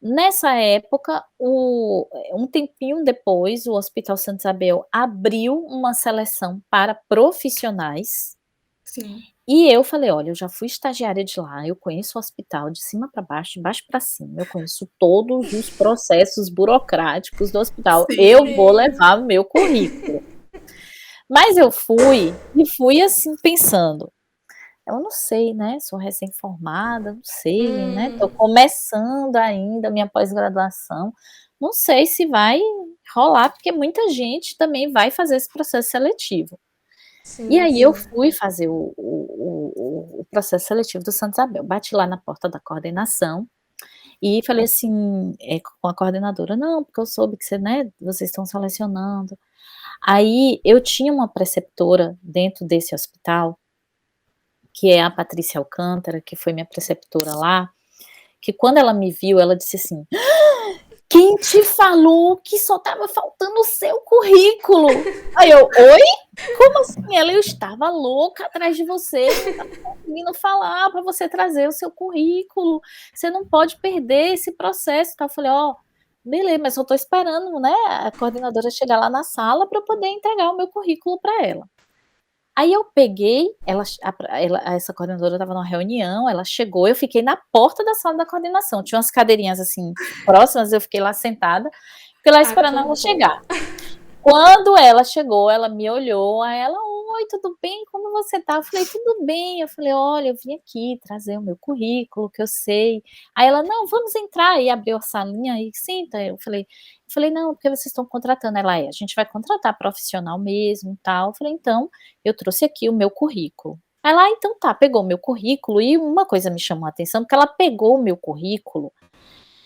Nessa época, um tempinho depois, o Hospital Santa Isabel abriu uma seleção para profissionais, Sim. e eu falei: "Olha, eu já fui estagiária de lá, eu conheço o hospital de cima para baixo, de baixo para cima, eu conheço todos os processos burocráticos do hospital, eu Sim. vou Sim. levar o meu currículo". Mas eu fui assim pensando: "Eu não sei, né, sou recém-formada, não sei, né, estou Hum. começando ainda a minha pós-graduação, não sei se vai rolar, porque muita gente também vai fazer esse processo seletivo". E Sim, aí eu sim. fui fazer o processo seletivo do Santa Isabel, bati lá na porta da coordenação e falei assim, com a coordenadora: "Não, porque eu soube que você, né, vocês estão selecionando". Aí eu tinha uma preceptora dentro desse hospital que é a Patrícia Alcântara, que foi minha preceptora lá, que quando ela me viu, ela disse assim: quem te falou que só estava faltando o seu currículo? Aí eu, oi? Como assim? Ela, eu estava louca atrás de você, não estava conseguindo falar para você trazer o seu currículo, você não pode perder esse processo. Então eu falei, beleza, mas eu estou esperando, né, a coordenadora chegar lá na sala para eu poder entregar o meu currículo para ela. Aí eu peguei, essa coordenadora estava numa reunião, ela chegou, eu fiquei na porta da sala da coordenação, tinha umas cadeirinhas assim, próximas, eu fiquei lá sentada, fiquei lá esperando ela chegar. Quando ela chegou, ela me olhou, aí ela, oi, tudo bem? Como você tá? Eu falei, tudo bem. Eu falei, olha, eu vim aqui trazer o meu currículo, que eu sei. Aí ela, não, vamos entrar. E abriu a salinha e senta. Eu falei, não, porque vocês estão contratando. Ela, a gente vai contratar profissional mesmo e tal. Eu falei, então, eu trouxe aqui o meu currículo. Aí ela, então tá, pegou o meu currículo e uma coisa me chamou a atenção, porque ela pegou o meu currículo.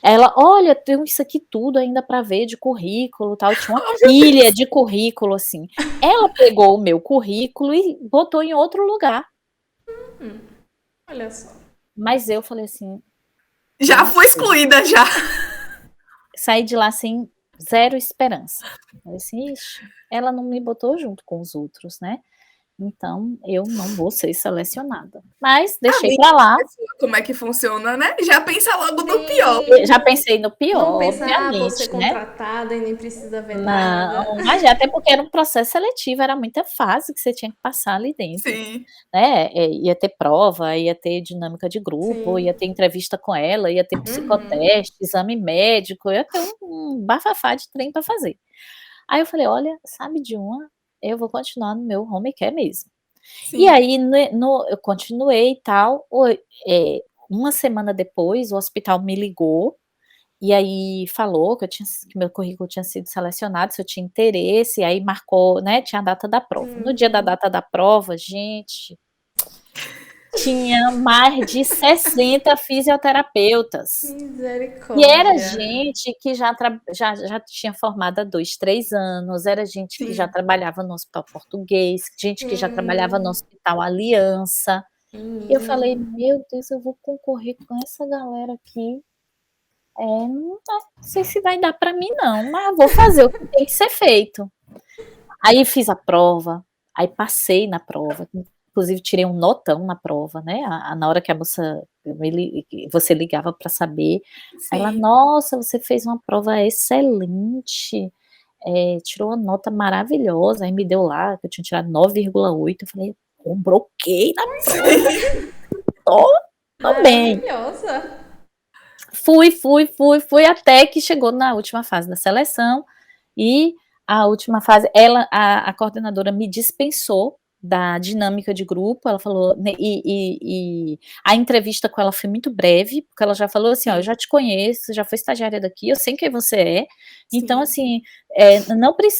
Ela, olha, tem isso aqui tudo ainda para ver de currículo, tal. Tinha uma pilha de currículo, assim. Ela pegou o meu currículo e botou em outro lugar. Olha só. Mas eu falei assim... Já fui excluída, já. Saí de lá sem zero esperança. Falei assim, ixi, ela não me botou junto com os outros, né? Então, eu não vou ser selecionada. Mas deixei pra lá. Como é que funciona, né? Já pensa logo no pior. Já pensei no pior, não pensa, obviamente, vou ser né? contratada e nem precisa ver nada. Não, mas até porque era um processo seletivo, era muita fase que você tinha que passar ali dentro. Sim. Né? Ia ter prova, ia ter dinâmica de grupo, ia ter entrevista com ela, ia ter psicoteste, exame médico, ia ter um bafafá de trem para fazer. Aí eu falei, olha, sabe de uma? Eu vou continuar no meu home care mesmo. Sim. E aí eu continuei e tal, uma semana depois o hospital me ligou, e aí falou que meu currículo tinha sido selecionado, se eu tinha interesse, e aí marcou, né, tinha a data da prova. No dia da data da prova, gente, tinha mais de 60 fisioterapeutas. Misericórdia. E era gente que já tinha formado há 2, 3 anos, era gente que já trabalhava no Hospital Português, gente que já trabalhava no Hospital Aliança. E eu falei, meu Deus, eu vou concorrer com essa galera aqui. Não sei se vai dar para mim não, mas vou fazer o que tem que ser feito. Aí fiz a prova, aí passei na prova, inclusive tirei um notão na prova, né, na hora que a moça, você ligava para saber, ela, nossa, você fez uma prova excelente, tirou uma nota maravilhosa, aí me deu lá, que eu tinha tirado 9,8, eu falei, broquei na prova, tô bem. Maravilhosa. Fui até que chegou na última fase da seleção, e a última fase, a coordenadora me dispensou da dinâmica de grupo, ela falou, e a entrevista com ela foi muito breve, porque ela já falou assim, eu já te conheço, já foi estagiária daqui, eu sei quem você é, então assim,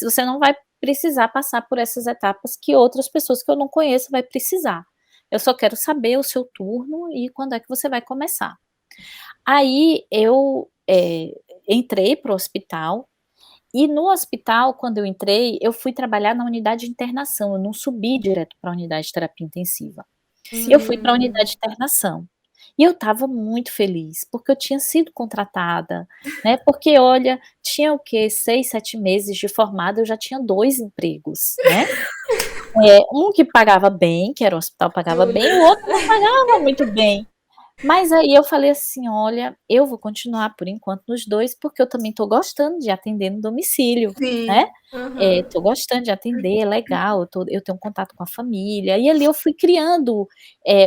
você não vai precisar passar por essas etapas que outras pessoas que eu não conheço vai precisar, eu só quero saber o seu turno e quando é que você vai começar. Aí eu entrei para o hospital, e no hospital, quando eu entrei, eu fui trabalhar na unidade de internação, eu não subi direto para a unidade de terapia intensiva. Eu fui para a unidade de internação. E eu estava muito feliz, porque eu tinha sido contratada, né, porque olha, tinha o quê? 6, 7 meses de formada, eu já tinha 2 empregos, né. Um que pagava bem, que era o hospital, pagava bem, o outro não pagava muito bem. Mas aí eu falei assim, olha, eu vou continuar por enquanto nos 2, porque eu também tô gostando de atender no domicílio, né, tô gostando de atender, é legal, eu tenho um contato com a família, e ali eu fui criando,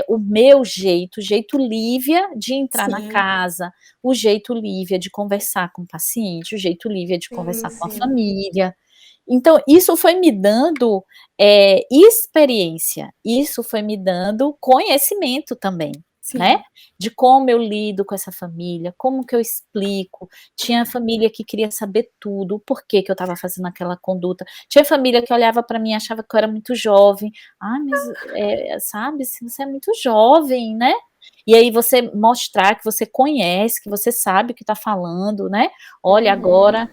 o meu jeito, o jeito Lívia de entrar na casa, o jeito Lívia de conversar com o paciente, o jeito Lívia de conversar com a família. Então isso foi me dando, experiência, isso foi me dando conhecimento também. Né, de como eu lido com essa família, como que eu explico, tinha família que queria saber tudo, o porquê que eu estava fazendo aquela conduta, tinha família que olhava para mim e achava que eu era muito jovem, mas sabe, você é muito jovem, né, e aí você mostrar que você conhece, que você sabe o que está falando, né, olha agora,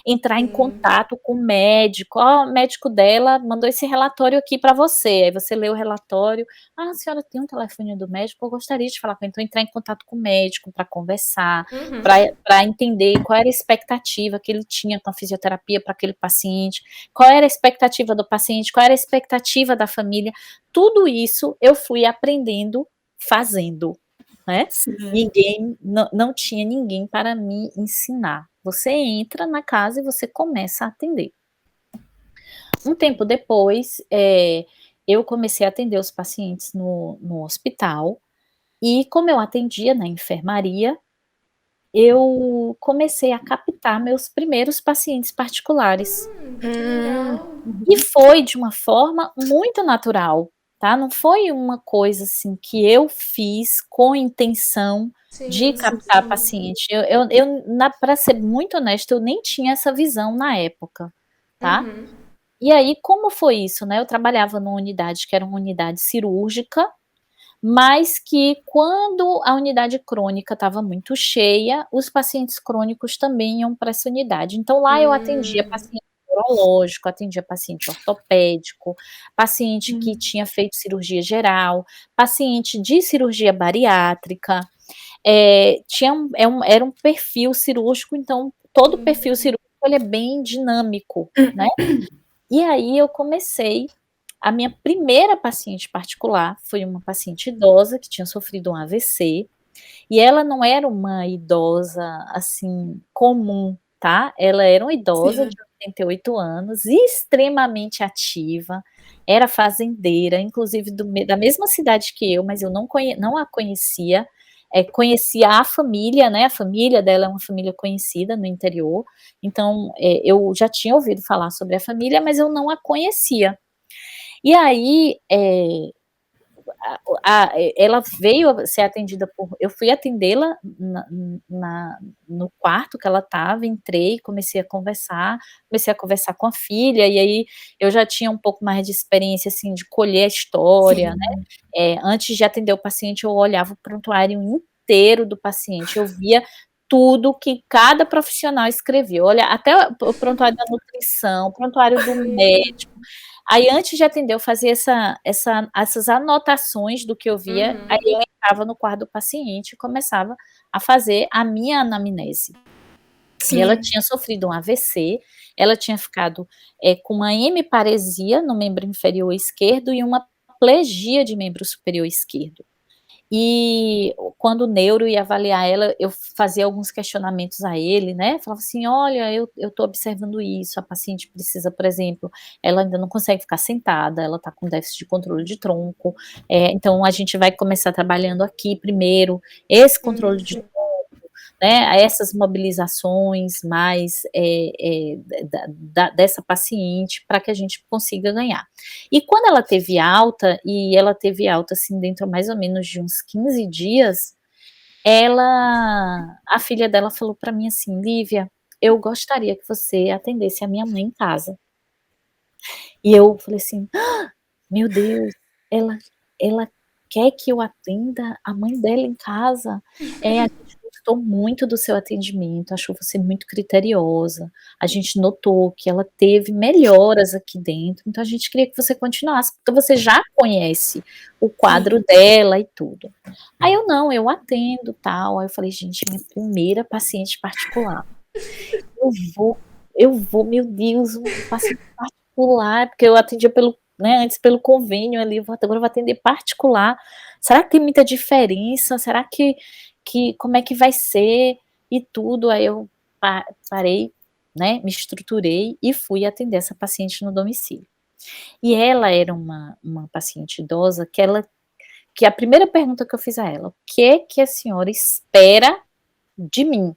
Entrar em contato com o médico. O médico dela mandou esse relatório aqui para você. Aí você lê o relatório. A senhora tem um telefone do médico? Eu gostaria de falar com ele. Então, entrar em contato com o médico para conversar, para entender qual era a expectativa que ele tinha com a fisioterapia para aquele paciente, qual era a expectativa do paciente, qual era a expectativa da família. Tudo isso eu fui aprendendo fazendo, né? Ninguém, não tinha ninguém para me ensinar. Você entra na casa e você começa a atender. Um tempo depois, eu comecei a atender os pacientes no hospital, e como eu atendia na enfermaria, eu comecei a captar meus primeiros pacientes particulares. E foi de uma forma muito natural, tá? Não foi uma coisa assim que eu fiz com intenção de captar paciente. Para ser muito honesta, eu nem tinha essa visão na época, tá? E aí, como foi isso, né? Eu trabalhava numa unidade que era uma unidade cirúrgica, mas que quando a unidade crônica estava muito cheia, os pacientes crônicos também iam para essa unidade. Então lá eu atendia paciente neurológico, atendia paciente ortopédico, paciente que tinha feito cirurgia geral, paciente de cirurgia bariátrica, era um perfil cirúrgico, então todo perfil cirúrgico ele é bem dinâmico, né? E aí eu comecei. A minha primeira paciente particular foi uma paciente idosa que tinha sofrido um AVC, e ela não era uma idosa, assim, comum, tá? Ela era uma idosa de 88 anos, extremamente ativa, era fazendeira, inclusive da mesma cidade que eu, mas eu não a conhecia, conhecia a família, né? A família dela é uma família conhecida no interior, então eu já tinha ouvido falar sobre a família, mas eu não a conhecia. E aí, ela veio ser atendida eu fui atendê-la no quarto que ela estava, entrei, comecei a conversar com a filha, e aí eu já tinha um pouco mais de experiência, assim, de colher a história, né? Antes de atender o paciente, eu olhava o prontuário inteiro do paciente, eu via tudo que cada profissional escreveu, olha, até o prontuário da nutrição, o prontuário do médico. Aí, antes de atender, eu fazia essas anotações do que eu via, aí eu entrava no quarto do paciente e começava a fazer a minha anamnese. E ela tinha sofrido um AVC, ela tinha ficado com uma hemiparesia no membro inferior esquerdo e uma plegia de membro superior esquerdo. E quando o neuro ia avaliar ela, eu fazia alguns questionamentos a ele, né? Falava assim: olha, eu estou observando isso. A paciente precisa, por exemplo, ela ainda não consegue ficar sentada, ela está com déficit de controle de tronco. Então a gente vai começar trabalhando aqui primeiro esse controle de tronco, né? Essas mobilizações mais dessa paciente para que a gente consiga ganhar. E quando ela teve alta, assim, dentro mais ou menos de uns 15 dias, a filha dela falou para mim assim: Lívia, eu gostaria que você atendesse a minha mãe em casa. E eu falei assim: meu Deus, ela quer que eu atenda a mãe dela em casa? A gente gostou muito do seu atendimento, achou você muito criteriosa, a gente notou que ela teve melhoras aqui dentro, então a gente queria que você continuasse, porque você já conhece o quadro dela e tudo. Aí eu atendo, tal. Aí eu falei: gente, minha primeira paciente particular. Eu vou, meu Deus, um paciente particular, porque eu atendia antes pelo convênio ali, agora eu vou atender particular. Será que tem muita diferença? Será que como é que vai ser? E tudo. Aí eu parei, né, me estruturei e fui atender essa paciente no domicílio. E ela era uma paciente idosa que a primeira pergunta que eu fiz a ela: o que a senhora espera de mim?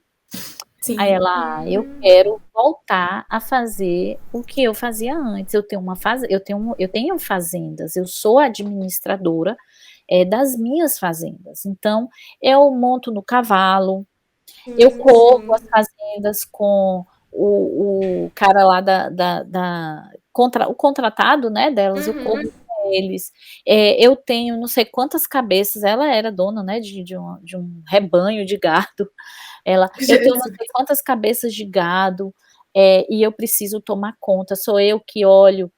Aí ela: eu quero voltar a fazer o que eu fazia antes. Eu tenho fazendas, eu sou administradora das minhas fazendas. Então, eu monto no cavalo, eu corro as fazendas com o cara lá o contratado, né, delas, eu corro com eles. Eu tenho não sei quantas cabeças, ela era dona, né, de um rebanho de gado. Eu tenho não sei quantas cabeças de gado, e eu preciso tomar conta, sou eu que olho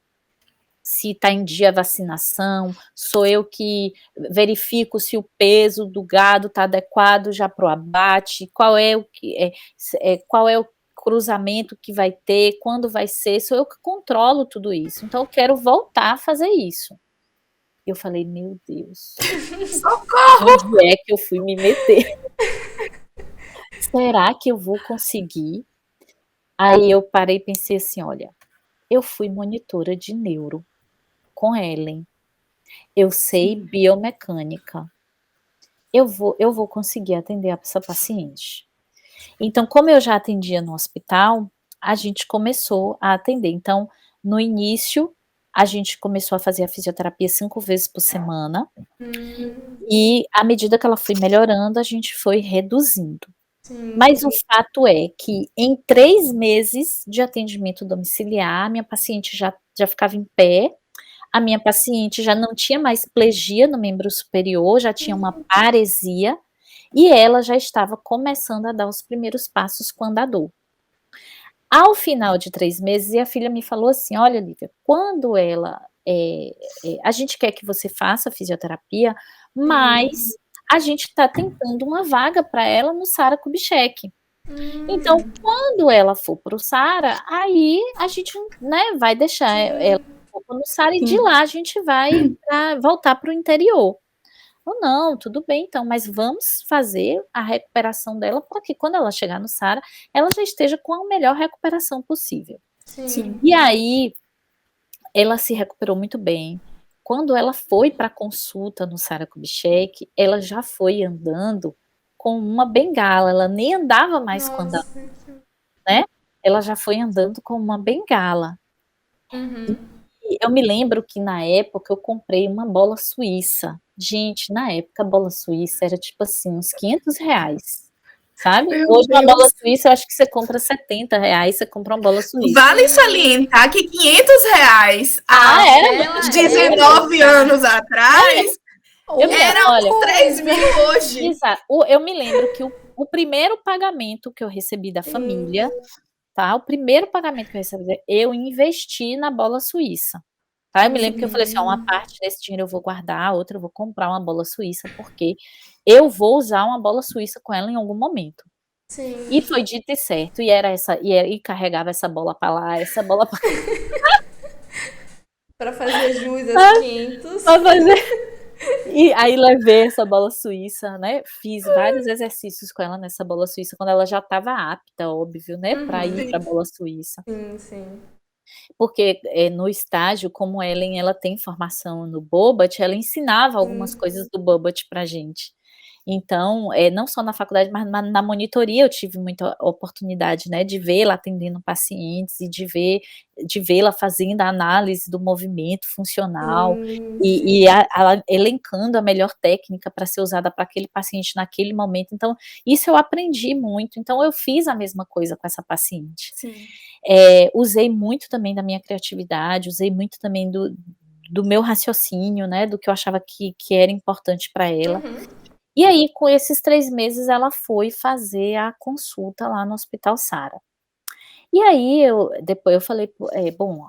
se está em dia a vacinação, sou eu que verifico se o peso do gado está adequado já para o abate, qual é o cruzamento que vai ter, quando vai ser, sou eu que controlo tudo isso. Então eu quero voltar a fazer isso. Eu falei, meu Deus, Socorro! onde é que eu fui me meter? Será que eu vou conseguir? Aí eu parei e pensei assim, olha, eu fui monitora de neuro com Ellen. Eu sei biomecânica. Eu vou conseguir atender essa paciente. Então, como eu já atendia no hospital, a gente começou a atender. Então, no início, a gente começou a fazer a fisioterapia 5 vezes por semana. E à medida que ela foi melhorando, a gente foi reduzindo. Mas o fato é que em 3 meses de atendimento domiciliar, a minha paciente já ficava em pé, a minha paciente já não tinha mais plegia no membro superior, já tinha uma paresia, e ela já estava começando a dar os primeiros passos com andador. Ao final de 3 meses, e a filha me falou assim: olha, Lívia, quando a gente quer que você faça fisioterapia, mas a gente está tentando uma vaga para ela no Sara Kubitschek. Então, quando ela for para o Sara, aí a gente, né, vai deixar ela no Sara e de lá a gente vai voltar para o interior. Ou não, tudo bem então, mas vamos fazer a recuperação dela para que quando ela chegar no Sara, ela já esteja com a melhor recuperação possível. Sim. E aí, ela se recuperou muito bem. Quando ela foi para a consulta no Sara Kubitschek, ela já foi andando com uma bengala, ela nem andava mais com andador, né? Ela já foi andando com uma bengala. E eu me lembro que na época eu comprei uma bola suíça. Gente, na época a bola suíça era tipo assim, uns R$500, sabe? Meu Hoje uma Deus. bola suíça eu acho que você compra R$70, você compra uma bola suíça. Vale salientar que R$500 há Ela 19 anos atrás Eu me lembro, era olha, 3 mil hoje. exato. Eu me lembro que o primeiro pagamento que eu recebi da família, tá? O primeiro pagamento que eu recebi, eu investi na bola suíça. Tá? Eu me lembro que eu falei assim: ó, uma parte desse dinheiro eu vou guardar, a outra eu vou comprar uma bola suíça, porque eu vou usar uma bola suíça com ela em algum momento. Sim. E foi dito e certo, e carregava essa bola para lá, essa bola para Pra fazer jus aos 500. fazer. E aí levei essa bola suíça, né? Fiz vários exercícios com ela nessa bola suíça, quando ela já estava apta, óbvio, né? Para ir para a bola suíça. Sim. Porque no estágio, como Ellen ela tem formação no Bobat, ela ensinava algumas coisas do Bobat pra gente. Então, não só na faculdade, mas na monitoria eu tive muita oportunidade, né, de vê-la atendendo pacientes e de vê-la fazendo a análise do movimento funcional e elencando a melhor técnica para ser usada para aquele paciente naquele momento. Então, isso eu aprendi muito. Então, eu fiz a mesma coisa com essa paciente. Sim. Usei muito também da minha criatividade, usei muito também do meu raciocínio, né, do que eu achava que era importante para ela. E aí, com esses 3 meses, ela foi fazer a consulta lá no Hospital Sara. E aí, depois eu falei, bom,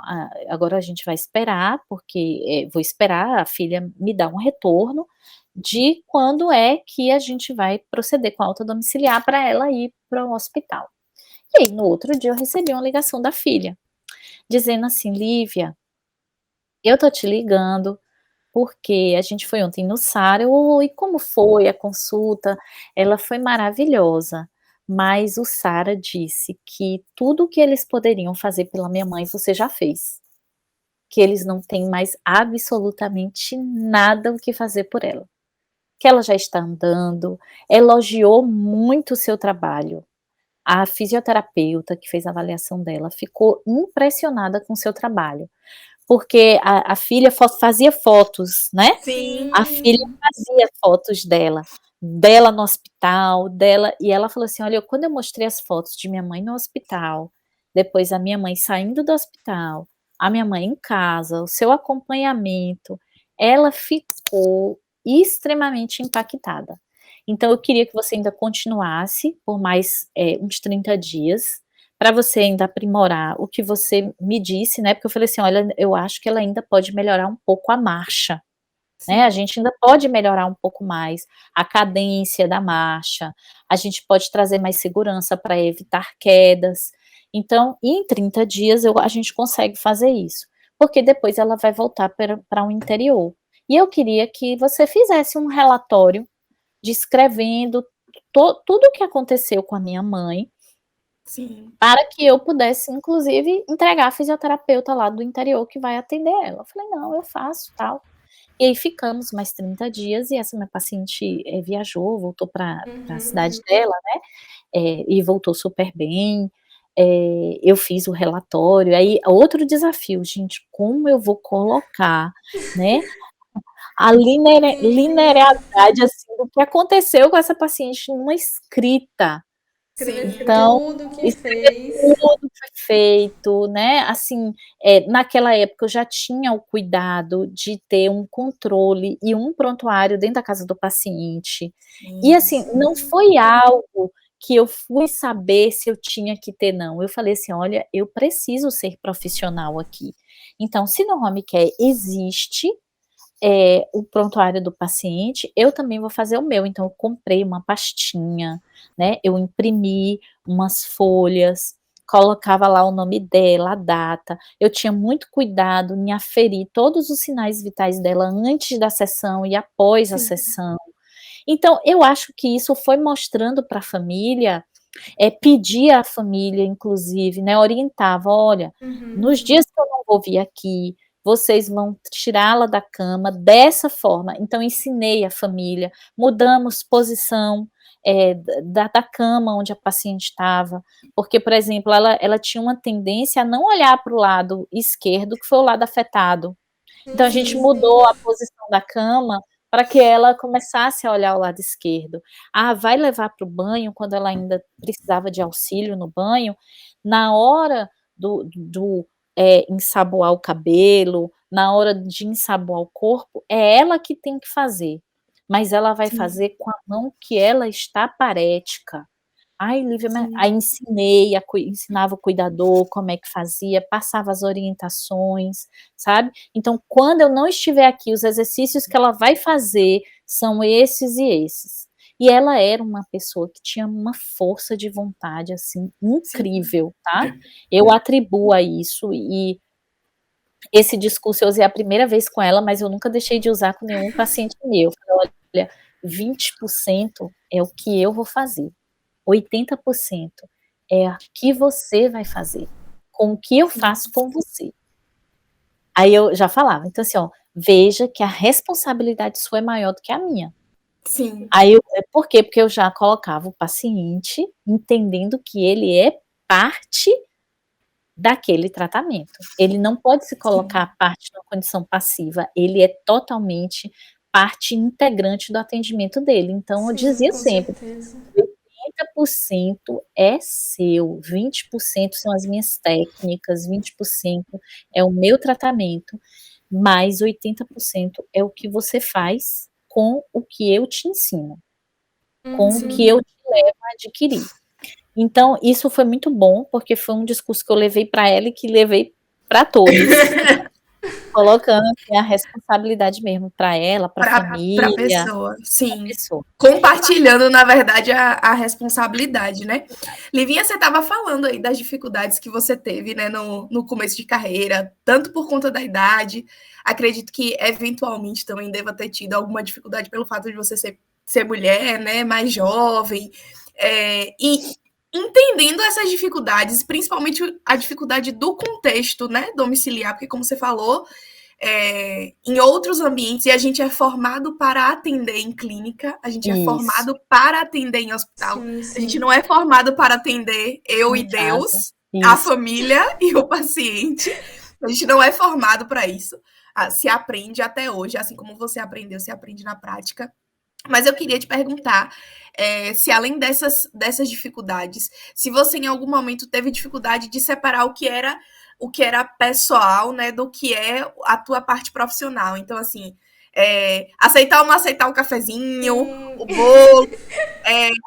agora a gente vai esperar, porque vou esperar a filha me dar um retorno de quando é que a gente vai proceder com a alta domiciliar para ela ir para o hospital. E aí, no outro dia, eu recebi uma ligação da filha, dizendo assim: Lívia, eu tô te ligando porque a gente foi ontem no Sara. Oi, como foi a consulta? Ela foi maravilhosa, mas o Sara disse que tudo o que eles poderiam fazer pela minha mãe você já fez, que eles não têm mais absolutamente nada o que fazer por ela, que ela já está andando, elogiou muito o seu trabalho. A fisioterapeuta que fez a avaliação dela ficou impressionada com o seu trabalho, porque a filha fazia fotos, né? Sim. A filha fazia fotos dela no hospital, e ela falou assim: olha, quando eu mostrei as fotos de minha mãe no hospital, depois a minha mãe saindo do hospital, a minha mãe em casa, o seu acompanhamento, ela ficou extremamente impactada. Então eu queria que você ainda continuasse por mais uns 30 dias, para você ainda aprimorar o que você me disse, né, porque eu falei assim: "Olha, eu acho que ela ainda pode melhorar um pouco a marcha, né, a Sim, gente ainda pode melhorar um pouco mais a cadência da marcha, a gente pode trazer mais segurança para evitar quedas". Então, em 30 dias a gente consegue fazer isso, porque depois ela vai voltar para o interior. E eu queria que você fizesse um relatório descrevendo tudo o que aconteceu com a minha mãe, sim, para que eu pudesse, inclusive, entregar a fisioterapeuta lá do interior que vai atender ela. Eu falei: "Não, eu faço, tal". E aí ficamos mais 30 dias e essa minha paciente, viajou, voltou para a cidade Uhum. dela, né, e voltou super bem. Eu fiz o relatório, aí outro desafio: "Gente, como eu vou colocar, né, a Sim, linearidade, assim, do que aconteceu com essa paciente numa escrita". escrever sim, Então, tudo que escrever fez. tudo foi feito, né, assim, naquela época eu já tinha o cuidado de ter um controle e um prontuário dentro da casa do paciente. E sim, assim, não foi algo que eu fui saber se eu tinha que ter não, eu falei assim: "Olha, eu preciso ser profissional aqui". Então, se no home care existe o prontuário do paciente, eu também vou fazer o meu. Então eu comprei uma pastinha, né, eu imprimi umas folhas, colocava lá o nome dela, a data. Eu tinha muito cuidado em aferir todos os sinais vitais dela antes da sessão e após a sim, sessão. Então eu acho que isso foi mostrando para a família, pedia à família inclusive, né, orientava: "Olha, nos Uhum. dias que eu não vou vir aqui, vocês vão tirá-la da cama dessa forma". Então ensinei a família, mudamos posição, da cama onde a paciente estava, porque, por exemplo, ela tinha uma tendência a não olhar para o lado esquerdo, que foi o lado afetado. Então a gente sim, mudou a posição da cama para que ela começasse a olhar o lado esquerdo. Ah, vai levar para o banho, quando ela ainda precisava de auxílio no banho, na hora ensaboar o cabelo, na hora de ensaboar o corpo, é ela que tem que fazer, mas ela vai sim, fazer com a mão que ela está parética. Ai, Lívia, sim, aí ensinei, ensinava o cuidador como é que fazia, passava as orientações, sabe. Então, quando eu não estiver aqui, os exercícios que ela vai fazer são esses e esses. E ela era uma pessoa que tinha uma força de vontade, assim, sim. incrível, tá. Eu atribuo a isso e esse discurso eu usei a primeira vez com ela, mas eu nunca deixei de usar com nenhum paciente meu. Eu falei: "Olha, 20% é o que eu vou fazer. 80% é a que você vai fazer, com o que eu faço Sim, com você". Aí eu já falava, então assim, ó, veja que a responsabilidade sua é maior do que a minha. sim, Aí por quê? Porque eu já colocava o paciente entendendo que ele é parte daquele tratamento. Ele não pode se colocar sim, à parte numa condição passiva, ele é totalmente parte integrante do atendimento dele. Então eu Sim, dizia com sempre: certeza. 80% é seu, 20% são as minhas técnicas, 20% é o meu tratamento, mais 80% é o que você faz com o que eu te ensino, com o que Uhum. eu sim. te levo a adquirir. Então isso foi muito bom, porque foi um discurso que eu levei para ela e que levei para todos, colocando, assim, a responsabilidade mesmo para ela, para a Para a família, pessoa, para a sim. pessoa. Compartilhando, na verdade, a responsabilidade, né. Livinha, você estava falando aí das dificuldades que você teve, né, no começo de carreira, tanto por conta da idade, acredito que eventualmente também deva ter tido alguma dificuldade pelo fato de você ser mulher, né, mais jovem, e entendendo essas dificuldades, principalmente a dificuldade do contexto, né, domiciliar, porque como você falou, em outros ambientes e a gente é formado para atender em clínica, a gente é Isso, formado para atender em hospital, Sim, a gente sim. não é formado para atender eu e em casa. Deus, a Isso. família e o paciente. A gente não é formado para isso. Se aprende até hoje, assim como você aprendeu, se aprende na prática. Mas eu queria te perguntar se além dessas dificuldades, se você em algum momento teve dificuldade de separar o que era pessoal, né, do que é a tua parte profissional. Então, assim, Aceitar ou não aceitar o cafezinho, o bolo,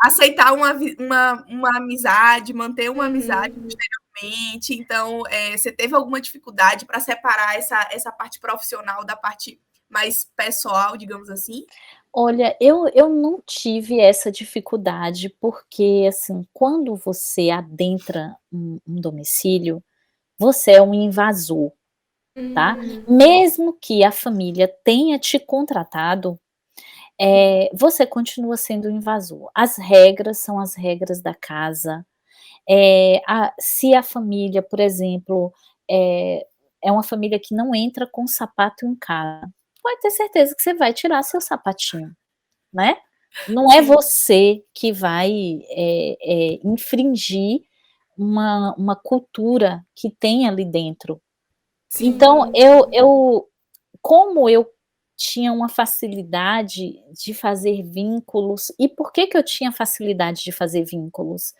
aceitar uma amizade, manter uma amizade posteriormente. Então, você teve alguma dificuldade para separar essa parte profissional da parte mais pessoal, digamos assim? Olha, eu não tive essa dificuldade, porque, assim, quando você adentra um domicílio, você é um invasor, tá? Mesmo que a família tenha te contratado, você continua sendo um invasor. As regras são as regras da casa. Se a família, por exemplo, é uma família que não entra com sapato em casa, pode ter certeza que você vai tirar seu sapatinho, né? Não é você que vai infringir uma cultura que tem ali dentro. Sim. Então, como eu tinha uma facilidade de fazer vínculos, e por que eu tinha facilidade de fazer vínculos?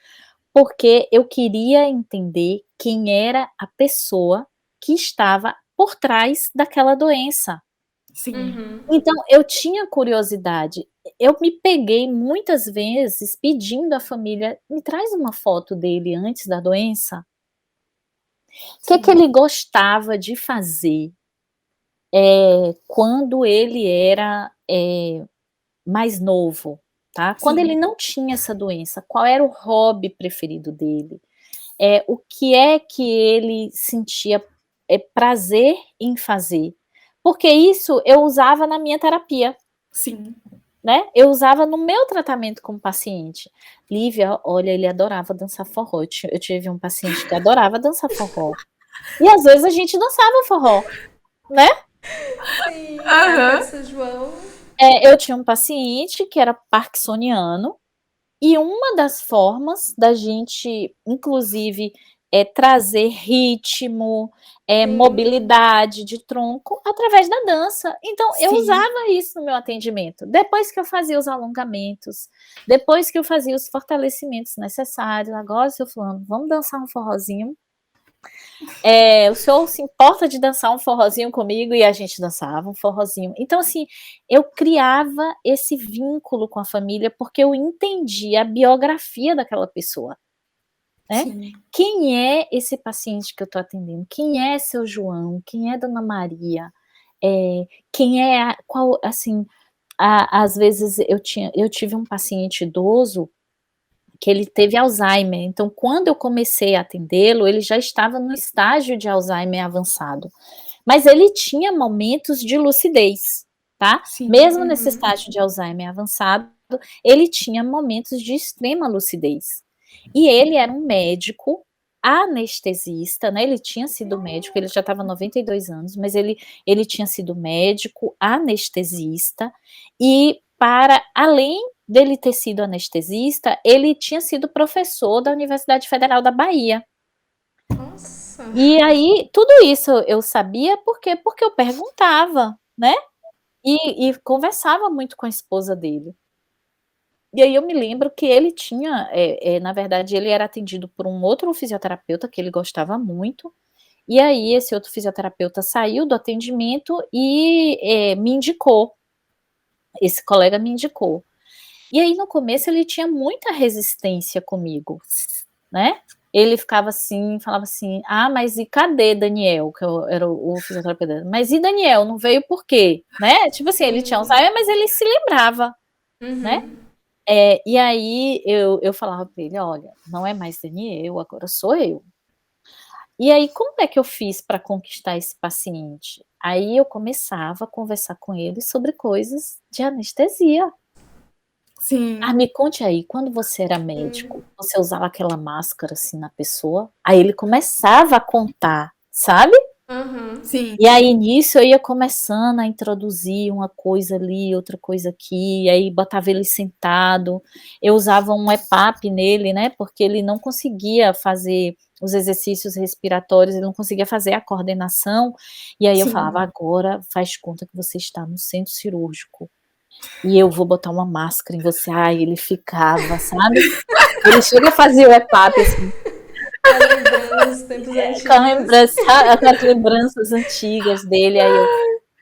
Porque eu queria entender quem era a pessoa que estava por trás daquela doença. Sim. Então, eu tinha curiosidade. Eu me peguei muitas vezes pedindo à família: "Me traz uma foto dele antes da doença". O que ele gostava de fazer, quando ele era, mais novo, tá? Quando ele não tinha essa doença, qual era o hobby preferido dele? O que é que ele sentia, prazer em fazer? Porque isso eu usava na minha terapia. Sim. Né? Eu usava no meu tratamento como paciente. Lívia, olha, ele adorava dançar forró. Eu tive um paciente que adorava dançar forró. E às vezes a gente dançava forró, né? Sim, a São João. Eu tinha um paciente que era parkinsoniano, e uma das formas da gente, inclusive, trazer ritmo, mobilidade de tronco através da dança. Então, eu usava isso no meu atendimento. Depois que eu fazia os alongamentos, depois que eu fazia os fortalecimentos necessários, agora, seu fulano, vamos dançar um forrozinho? O senhor se importa de dançar um forrozinho comigo? E a gente dançava um forrozinho. Então, assim, eu criava esse vínculo com a família porque eu entendia a biografia daquela pessoa. Né? Quem é esse paciente que eu estou atendendo? Quem é seu João? Quem é Dona Maria? Quem é qual, assim, às vezes eu tive um paciente idoso que ele teve Alzheimer. Então, quando eu comecei a atendê-lo, ele já estava no estágio de Alzheimer avançado. Mas ele tinha momentos de lucidez, tá? Mesmo nesse estágio de Alzheimer avançado, ele tinha momentos de extrema lucidez. E ele era um médico anestesista, né? Ele tinha sido médico, ele já estava 92 anos, mas ele tinha sido médico anestesista, e para além dele ter sido anestesista, ele tinha sido professor da Universidade Federal da Bahia. Nossa. E aí, tudo isso eu sabia porque eu perguntava, né? E conversava muito com a esposa dele. E aí eu me lembro que ele tinha, na verdade, ele era atendido por um outro fisioterapeuta que ele gostava muito, e aí esse outro fisioterapeuta saiu do atendimento e me indicou. Esse colega me indicou. E aí no começo ele tinha muita resistência comigo, né? Ele ficava assim, falava assim: "Ah, mas e cadê Daniel?", que era o fisioterapeuta. "Mas e Daniel, não veio por quê?", né? Tipo assim, ele tinha Alzheimer, mas ele se lembrava, né? E aí eu falava para ele: "Olha, não é mais Daniel, agora sou eu". E aí como é que eu fiz para conquistar esse paciente? Aí eu começava a conversar com ele sobre coisas de anestesia. "Ah, me conte aí, quando você era médico, você usava aquela máscara, assim, na pessoa?". Aí ele começava a contar, sabe? E aí nisso eu ia começando a introduzir uma coisa ali, outra coisa aqui, aí botava ele sentado, eu usava um EPAP nele, né, porque ele não conseguia fazer os exercícios respiratórios, ele não conseguia fazer a coordenação, e aí eu falava: "Agora faz conta que você está no centro cirúrgico, e eu vou botar uma máscara em você". Ai, ele ficava, sabe? Ele chega a fazer o EPAP, assim. Lembrando os tempos antigos. Com as lembranças antigas dele, aí eu: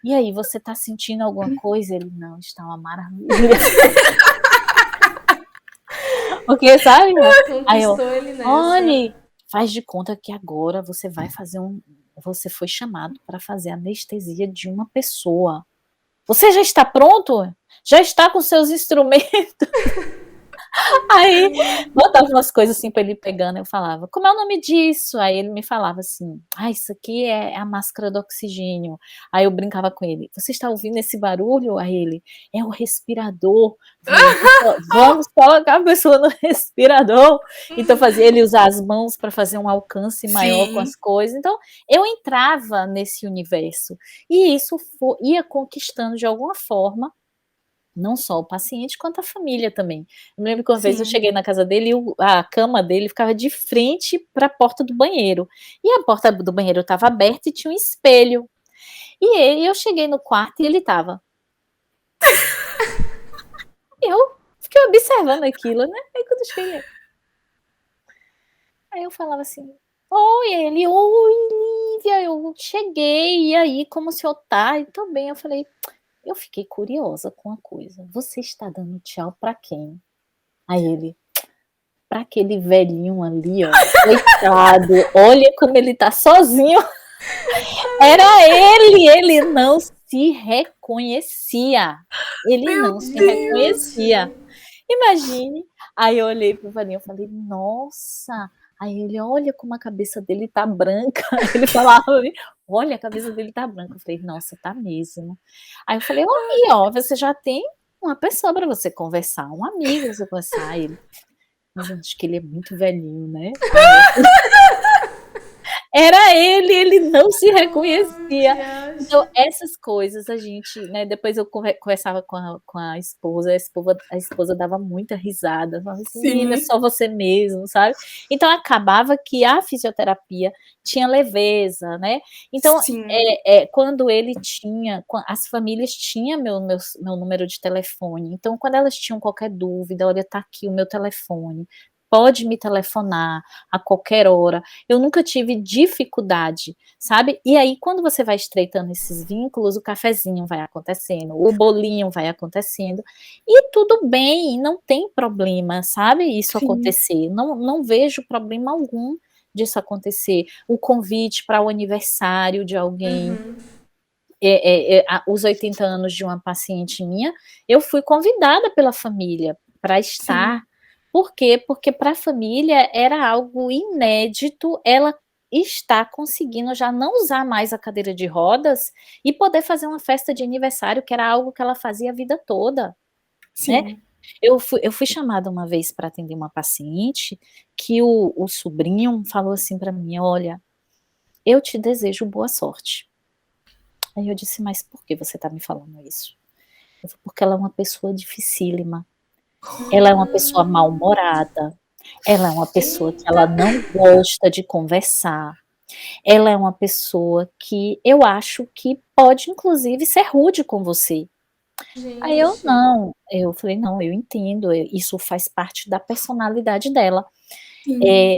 E aí, você tá sentindo alguma coisa? Ele, não, está uma maravilha. Porque, sabe? Aí eu, Conquistou ele nessa. olha, faz de conta que agora você vai fazer você foi chamado para fazer anestesia de uma pessoa. Você já está pronto? Já está com seus instrumentos? Aí botava umas coisas assim para ele pegando, eu falava, como é o nome disso? Aí ele me falava assim, isso aqui é a máscara do oxigênio. Aí eu brincava com ele, você está ouvindo esse barulho? Aí ele, é o respirador. Vamos colocar a pessoa no respirador. Então fazia ele usar as mãos para fazer um alcance maior com as coisas. Então eu entrava nesse universo e isso ia conquistando de alguma forma não só o paciente, quanto a família também. Eu me lembro que uma vez eu cheguei na casa dele e a cama dele ficava de frente para a porta do banheiro. E a porta do banheiro estava aberta e tinha um espelho. E eu cheguei no quarto e ele estava. Eu fiquei observando aquilo, né? Aí quando eu cheguei. Aí eu falava assim, oi, ele, oi, Lívia, eu cheguei, e aí, como o senhor tá? E tô bem, eu falei, eu fiquei curiosa com uma coisa, você está dando tchau pra quem? Aí ele, pra aquele velhinho ali, ó, coitado, olha como ele tá sozinho. Era ele não se reconhecia, ele não se reconhecia. Imagine, aí eu olhei pro velhinho e falei, nossa, aí ele, olha como a cabeça dele tá branca, ele falava, olha, a cabeça dele tá branca, eu falei, nossa, tá mesmo. Aí eu falei, ó, você já tem uma pessoa para você conversar, um amigo pra você conversar. Aí ele, mas eu acho que ele é muito velhinho, né? Era ele não se reconhecia. Então, essas coisas a gente, né? Depois eu conversava com a esposa, a esposa dava muita risada, falava assim, menina, é só você mesmo, sabe? Então acabava que a fisioterapia tinha leveza, né? Então, quando ele tinha, as famílias tinham meu número de telefone. Então, quando elas tinham qualquer dúvida, olha, tá aqui o meu telefone. Pode me telefonar a qualquer hora. Eu nunca tive dificuldade, sabe? E aí, quando você vai estreitando esses vínculos, o cafezinho vai acontecendo, o bolinho vai acontecendo, e tudo bem, não tem problema, sabe? Isso acontecer. Não vejo problema algum disso acontecer. O convite para o aniversário de alguém. Os 80 anos de uma paciente minha, eu fui convidada pela família para estar. Por quê? Porque para a família era algo inédito ela está conseguindo já não usar mais a cadeira de rodas e poder fazer uma festa de aniversário, que era algo que ela fazia a vida toda. Né? Eu fui chamada uma vez para atender uma paciente que o sobrinho falou assim para mim, olha, eu te desejo boa sorte. Aí eu disse, mas por que você está me falando isso? Eu falei, porque ela é uma pessoa dificílima. Ela é uma pessoa mal-humorada, ela é uma pessoa que ela não gosta de conversar, ela é uma pessoa que eu acho que pode, inclusive, ser rude com você. Aí eu falei, não, eu entendo, isso faz parte da personalidade dela.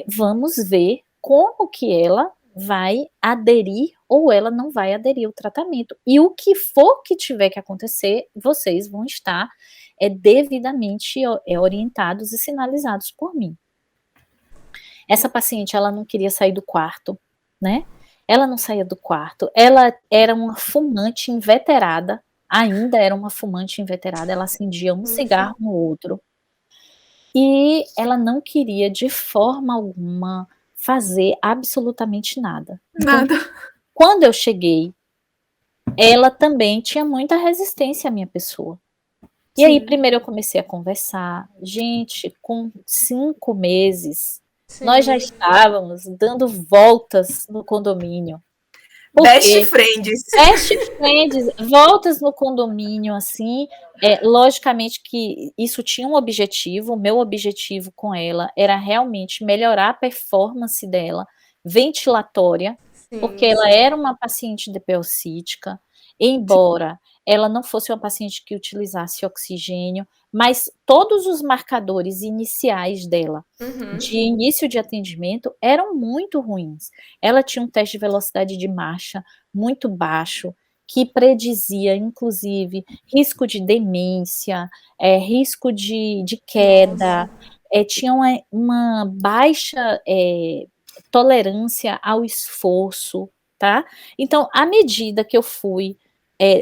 Vamos ver como que ela vai aderir ou ela não vai aderir ao tratamento. E o que for que tiver que acontecer, vocês vão estar devidamente orientados e sinalizados por mim. Essa paciente, ela não queria sair do quarto, né? Ela não saía do quarto. Ela era uma fumante inveterada, ainda era uma fumante inveterada, ela acendia um cigarro no outro. E ela não queria, de forma alguma, fazer absolutamente nada. Então, quando eu cheguei, ela também tinha muita resistência à minha pessoa. E aí, primeiro eu comecei a conversar. Gente, com 5 meses, nós já estávamos dando voltas no condomínio. Best friends. Best friends, voltas no condomínio, assim, logicamente que isso tinha um objetivo, o meu objetivo com ela era realmente melhorar a performance dela, ventilatória, porque ela era uma paciente DPO-cítica, embora ela não fosse uma paciente que utilizasse oxigênio, mas todos os marcadores iniciais dela, de início de atendimento, eram muito ruins. Ela tinha um teste de velocidade de marcha muito baixo, que predizia, inclusive, risco de demência, risco de queda, tinha uma baixa tolerância ao esforço, tá? Então, à medida que eu fui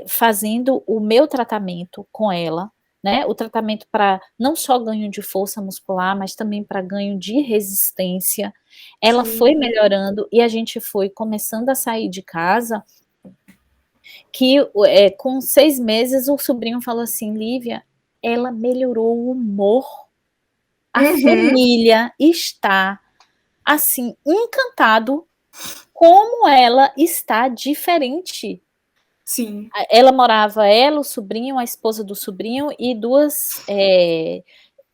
fazendo o meu tratamento com ela, né, o tratamento para não só ganho de força muscular, mas também para ganho de resistência, ela foi melhorando e a gente foi começando a sair de casa, que com 6 meses o sobrinho falou assim, Lívia, ela melhorou o humor, a família está, assim, encantado como ela está diferente. Sim. Ela morava, o sobrinho, a esposa do sobrinho e 2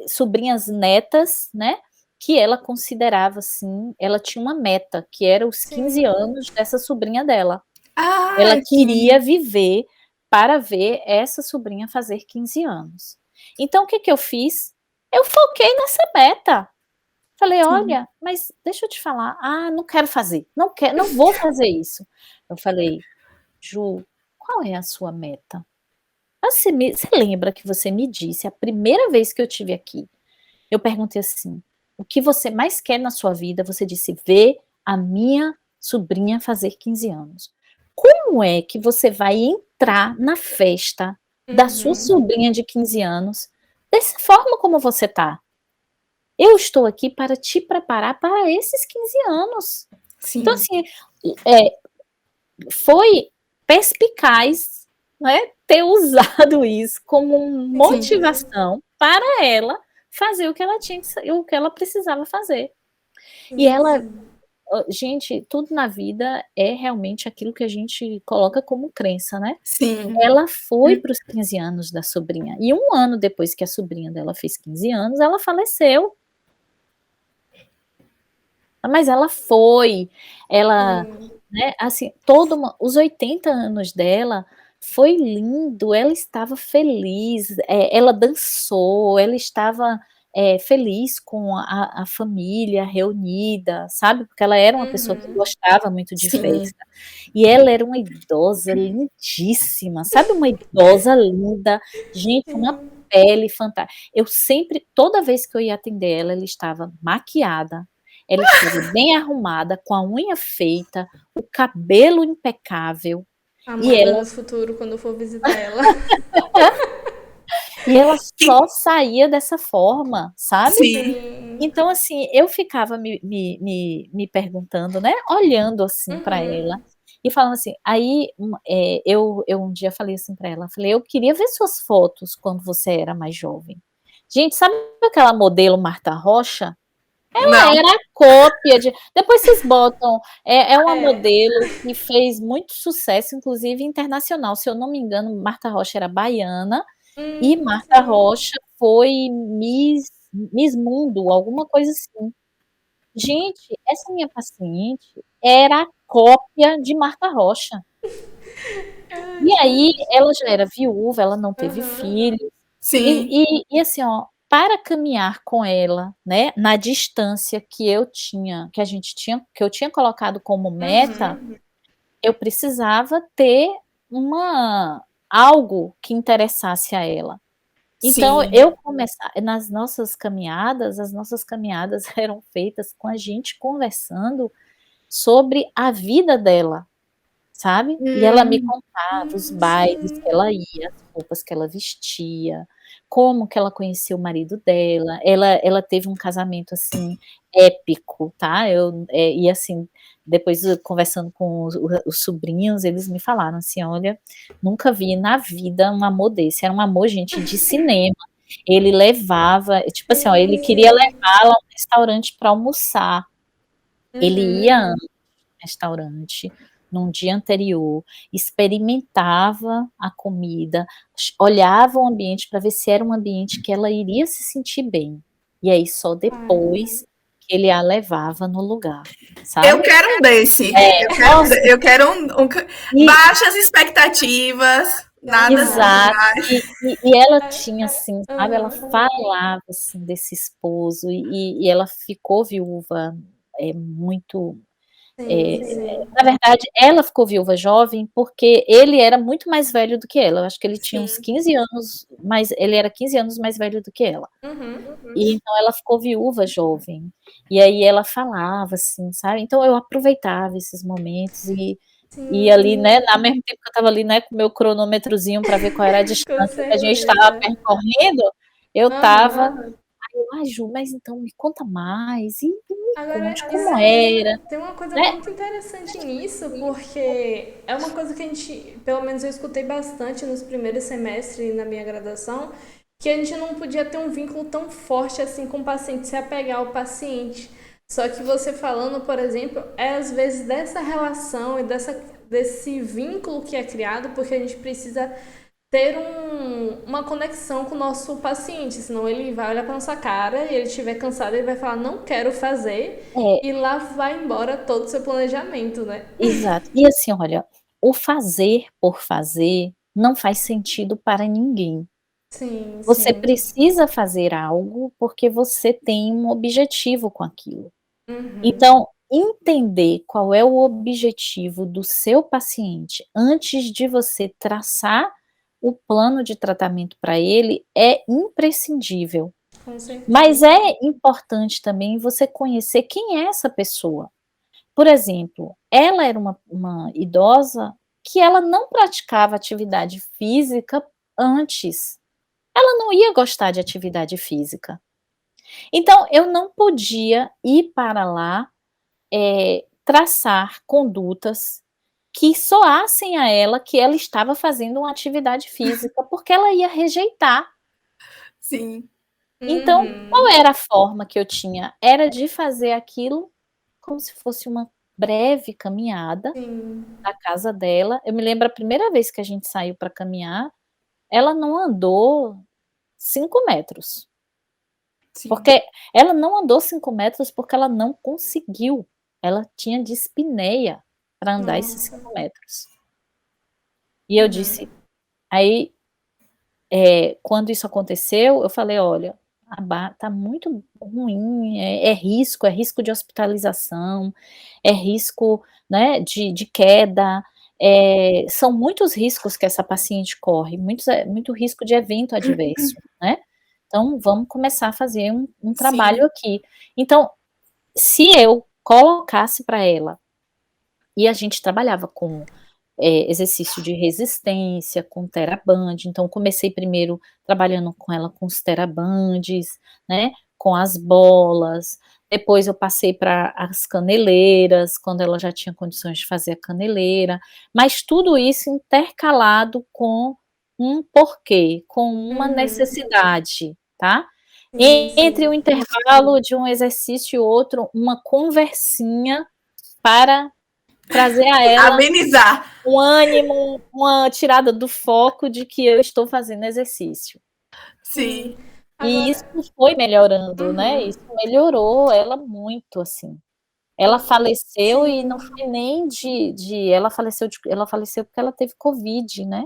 sobrinhas netas, né, que ela considerava, assim, ela tinha uma meta, que era os 15 anos dessa sobrinha dela. Ela queria viver para ver essa sobrinha fazer 15 anos. Então, o que eu fiz? Eu foquei nessa meta. Falei, olha, mas deixa eu te falar, não quero fazer, não vou fazer isso. Eu falei, Ju, qual é a sua meta? Você lembra que você me disse, a primeira vez que eu estive aqui, eu perguntei assim, o que você mais quer na sua vida? Você disse, ver a minha sobrinha fazer 15 anos. Como é que você vai entrar na festa da sua sobrinha de 15 anos dessa forma como você tá? Eu estou aqui para te preparar para esses 15 anos. Sim. Então, assim, foi perspicaz, né, ter usado isso como motivação para ela fazer o que ela precisava fazer. E ela, gente, tudo na vida é realmente aquilo que a gente coloca como crença, né? Sim. Ela foi para os 15 anos da sobrinha. E 1 ano depois que a sobrinha dela fez 15 anos, ela faleceu. Mas ela foi, né, assim, os 80 anos dela foi lindo, ela estava feliz, ela dançou, ela estava feliz com a família reunida, sabe, porque ela era uma pessoa que gostava muito de festa, e ela era uma idosa lindíssima, sabe, uma idosa linda, gente, uma pele fantástica. Eu sempre, toda vez que eu ia atender ela, ela estava maquiada, ela estava bem arrumada, com a unha feita, o cabelo impecável. E ela no futuro, quando eu for visitar ela. E ela só saía dessa forma, sabe? Sim. Então, assim, eu ficava me perguntando, né? Olhando assim para ela e falando assim. Aí eu um dia falei assim para ela, falei, eu queria ver suas fotos quando você era mais jovem. Gente, sabe aquela modelo Marta Rocha? Ela era a cópia de. Depois vocês botam. É uma modelo que fez muito sucesso, inclusive internacional. Se eu não me engano, Marta Rocha era baiana e Marta Rocha foi Miss Mundo, alguma coisa assim. Gente, essa minha paciente era a cópia de Marta Rocha. E aí, ela já era viúva, ela não teve filhos. Sim. E assim, ó, para caminhar com ela, né, na distância que eu tinha, que eu tinha colocado como meta, eu precisava ter algo que interessasse a ela. Então, eu começar nas nossas caminhadas, as nossas caminhadas eram feitas com a gente conversando sobre a vida dela, sabe? E ela me contava os bailes que ela ia, as roupas que ela vestia, como que ela conhecia o marido dela. Ela teve um casamento, assim, épico, tá? E assim, depois conversando com os sobrinhos, eles me falaram assim, olha, nunca vi na vida um amor desse. Era um amor, gente, de cinema. Ele levava, tipo assim, ó, ele queria levá-la a um restaurante para almoçar. Ele ia no restaurante num dia anterior, experimentava a comida, olhava o ambiente para ver se era um ambiente que ela iria se sentir bem. E aí só depois que ele a levava no lugar, sabe? Eu quero um desse. Eu quero baixas expectativas. Nada exato. E ela tinha, assim, sabe? Ela falava, assim, desse esposo e ela ficou viúva muito Sim, sim. Na verdade, ela ficou viúva jovem porque ele era muito mais velho do que ela. Eu acho que ele tinha uns Sim. 15 anos, mas ele era 15 anos mais velho do que ela. Uhum. E então ela ficou viúva jovem. E aí ela falava assim, sabe? Então eu aproveitava esses momentos e ali, Sim, né, ao mesmo tempo que eu estava ali, né, com o meu cronômetrozinho para ver qual era a com distância que a gente estava certeza. percorrendo, eu estava, Aham. aí eu: "Ai, Ju, mas então me conta mais, e me Agora, conte isso como era", tem uma coisa né. muito interessante nisso, porque é uma coisa que a gente, pelo menos eu escutei bastante nos primeiros semestres na minha graduação, que a gente não podia ter um vínculo tão forte assim com o paciente, se apegar ao paciente. Só que você falando, por exemplo, é às vezes dessa relação e desse vínculo que é criado, porque a gente precisa ter uma conexão com o nosso paciente, senão ele vai olhar para nossa cara e ele estiver cansado, ele vai falar, não quero fazer, É, e lá vai embora todo o seu planejamento, né? exato. E assim, olha, o fazer por fazer não faz sentido para ninguém. Sim, Você sim. precisa fazer algo porque você tem um objetivo com aquilo. Uhum. Então, entender qual é o objetivo do seu paciente antes de você traçar o plano de tratamento para ele é imprescindível. Com Mas certeza. é importante também você conhecer quem é essa pessoa. Por exemplo, ela era uma idosa que ela não praticava atividade física antes. Ela não ia gostar de atividade física. Então, eu não podia ir para lá, traçar condutas que soassem a ela que ela estava fazendo uma atividade física, porque ela ia rejeitar. Sim. Então, qual Uhum. era a forma que eu tinha? Era de fazer aquilo como se fosse uma breve caminhada Sim. da casa dela. Eu me lembro a primeira vez que a gente saiu para caminhar, ela não andou 5 metros, Sim. porque ela não andou 5 metros, porque ela não conseguiu, ela tinha dispneia para andar esses Nossa. 5 metros. E eu Uhum. disse aí, quando isso aconteceu, eu falei: "Olha, a Ba tá muito ruim, é risco de hospitalização, é risco, né, de queda, são muitos riscos que essa paciente corre, muito risco de evento adverso, né. Então vamos começar a fazer um Sim. trabalho aqui". Então, se eu colocasse para ela e a gente trabalhava com exercício de resistência, com TheraBand, então comecei primeiro trabalhando com ela com os TheraBands, né, com as bolas, depois eu passei para as caneleiras, quando ela já tinha condições de fazer a caneleira, mas tudo isso intercalado com um porquê, com uma Uhum. necessidade, tá. Sim, Entre sim. o intervalo de um exercício e outro, uma conversinha para trazer a ela Amenizar. um ânimo, uma tirada do foco de que eu estou fazendo exercício. Sim. Sim. E isso Agora, foi melhorando, né, uhum. isso melhorou ela muito, assim. Ela faleceu e não Sim. foi nem ela faleceu porque ela teve covid, né.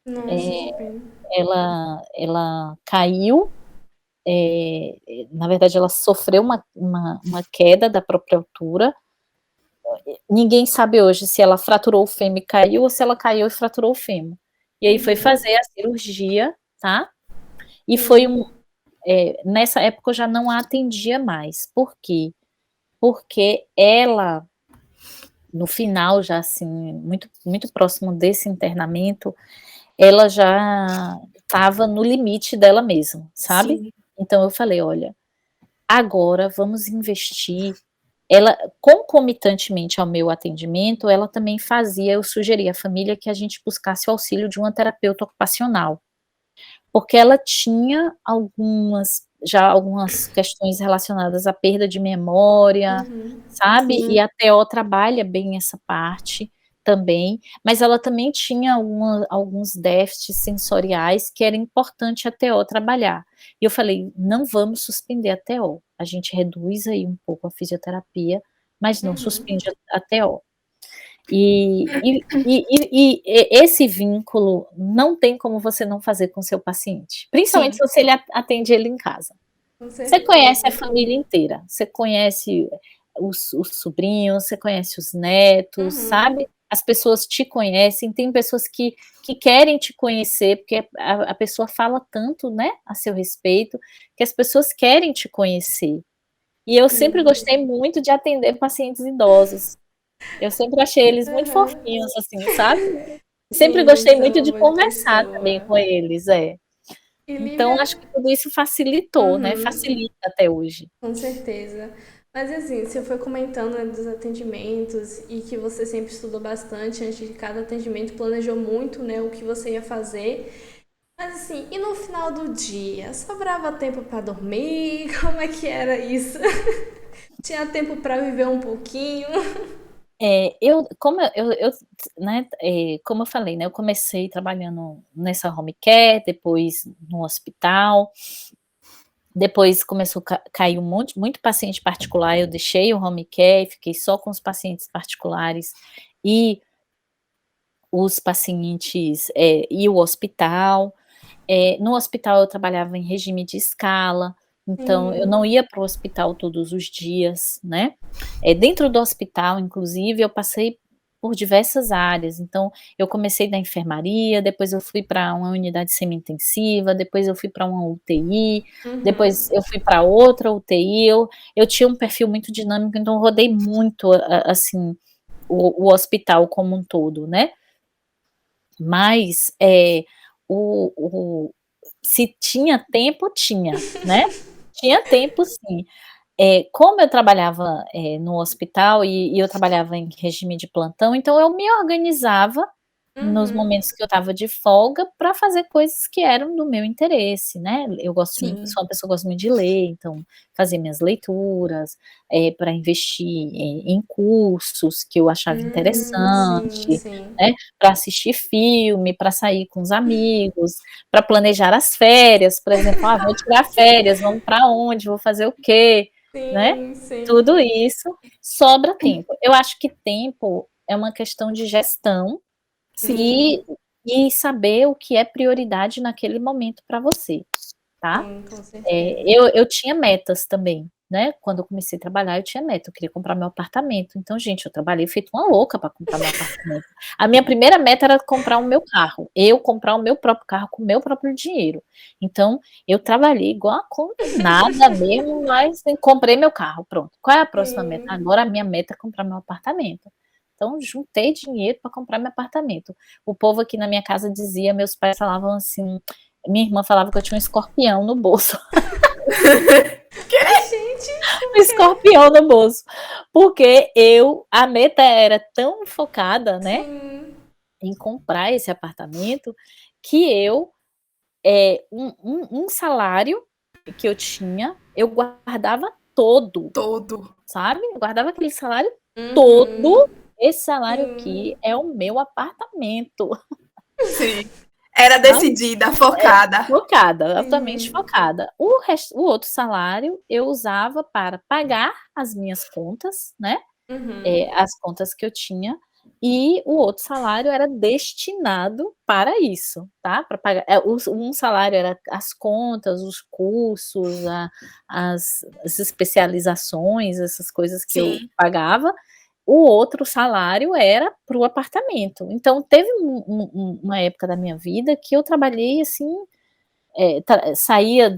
Nossa, que pena. Ela caiu, na verdade ela sofreu uma queda da própria altura. Ninguém sabe hoje se ela fraturou o fêmur e caiu ou se ela caiu e fraturou o fêmur. E aí foi Uhum. fazer a cirurgia, tá, e foi Sim. nessa época eu já não a atendia mais. Por quê? Porque ela, no final já, assim, muito muito próximo desse internamento, ela já estava no limite dela mesma, sabe. Sim. Então eu falei: "Olha, agora vamos investir". Ela, concomitantemente ao meu atendimento, ela também fazia eu sugeria à família que a gente buscasse o auxílio de uma terapeuta ocupacional, porque ela tinha algumas questões relacionadas à perda de memória, Uhum. sabe, e Sim. a TO trabalha bem essa parte também, mas ela também tinha alguns déficits sensoriais que era importante a TO trabalhar. E eu falei: "Não vamos suspender a TO, a gente reduz aí um pouco a fisioterapia, mas não Uhum. suspende a TO". Esse vínculo não tem como você não fazer com o seu paciente, principalmente Sim. se você atende ele em casa. Com Você conhece a certeza. família inteira, você conhece, os sobrinhos, você conhece os netos, sabe? As pessoas te conhecem, tem pessoas que querem te conhecer, porque a pessoa fala tanto, né, a seu respeito, que as pessoas querem te conhecer. E eu sempre gostei muito de atender pacientes idosos. Eu sempre achei eles muito fofinhos, assim, sabe? Sempre gostei muito de conversar também com eles, Então, acho que tudo isso facilitou, né? Facilita até hoje. Com certeza. Mas assim, você foi comentando, né, dos atendimentos e que você sempre estudou bastante antes de cada atendimento, planejou muito, né, o que você ia fazer. Mas assim, e no final do dia? Sobrava tempo para dormir? Como é que era isso? Tinha tempo para viver um pouquinho? Como eu falei, né, eu comecei trabalhando nessa home care, depois no hospital, depois começou a cair muito paciente particular, eu deixei o home care, fiquei só com os pacientes particulares e os pacientes, e o hospital. No hospital eu trabalhava em regime de escala, então eu não ia para o hospital todos os dias, né. Dentro do hospital, inclusive, eu passei por diversas áreas, então eu comecei da enfermaria, depois eu fui para uma unidade semi-intensiva, depois eu fui para uma UTI, depois eu fui para outra UTI, eu tinha um perfil muito dinâmico, então eu rodei muito, assim, o hospital como um todo, né. Mas, se tinha tempo, tinha, né. Tinha tempo sim. Como eu trabalhava, no hospital e eu trabalhava em regime de plantão, então eu me organizava nos momentos que eu estava de folga para fazer coisas que eram do meu interesse, né. Eu sou uma pessoa que gosta muito de ler, então fazer minhas leituras, para investir em cursos que eu achava Sim, interessante, sim. né, para assistir filme, para sair com os amigos, para planejar as férias, por exemplo: "Ah, vou tirar férias, vamos para onde? Vou fazer o quê?", né. Sim, sim. Tudo isso sobra tempo. Eu acho que tempo é uma questão de gestão Sim. e saber o que é prioridade naquele momento para você, tá. Sim, com certeza. Eu tinha metas também, né, quando eu comecei a trabalhar eu tinha meta, eu queria comprar meu apartamento, então gente, eu trabalhei feito uma louca para comprar meu apartamento. A minha primeira meta era comprar o meu carro, eu comprar o meu próprio carro com o meu próprio dinheiro. Então, eu trabalhei igual a condenada mesmo, mas comprei meu carro, pronto. Qual é a próxima meta? Agora a minha meta é comprar meu apartamento. Então juntei dinheiro para comprar meu apartamento. O povo aqui na minha casa dizia, meus pais falavam assim, minha irmã falava que eu tinha um escorpião no bolso. Gente, Um escorpião no bolso, porque a meta era tão focada, né, em comprar esse apartamento, que um salário que eu tinha, eu guardava todo, sabe, eu guardava aquele salário todo, esse salário aqui é o meu apartamento. Sim. Era decidida, focada. Focada, altamente focada. O outro salário eu usava para pagar as minhas contas, né, as contas que eu tinha, e o outro salário era destinado para isso, tá, para pagar um salário era as contas, os cursos, as especializações, essas coisas que eu Sim. pagava, o outro salário era para o apartamento. Então teve uma época da minha vida que eu trabalhei, assim, saía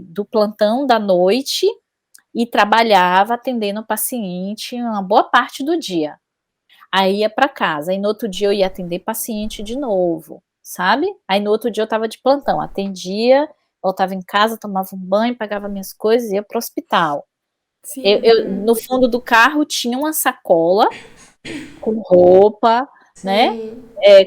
do plantão da noite e trabalhava atendendo o paciente uma boa parte do dia. Aí ia para casa, aí no outro dia eu ia atender paciente de novo, sabe. Aí no outro dia eu estava de plantão, atendia, voltava em casa, tomava um banho, pegava minhas coisas e ia para o hospital. Eu no fundo do carro tinha uma sacola com roupa, né,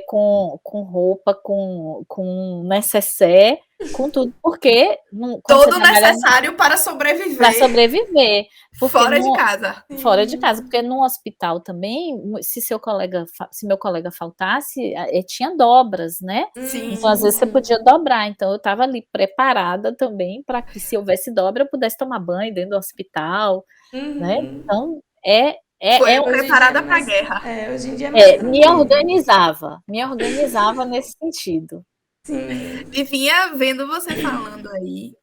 com roupa, com nécessaire, com tudo, porque quando você Todo trabalha necessário para para sobreviver sobreviver, porque fora de casa. fora de casa, porque no hospital também, se meu colega faltasse, tinha dobras, né, Sim. então às vezes você podia dobrar, então eu estava ali preparada também para que se houvesse dobra eu pudesse tomar banho dentro do hospital, né, então Foi um preparada para a guerra. Hoje em dia é mais tranquilo. me organizava nesse sentido. Sim. E vinha vendo você falando aí,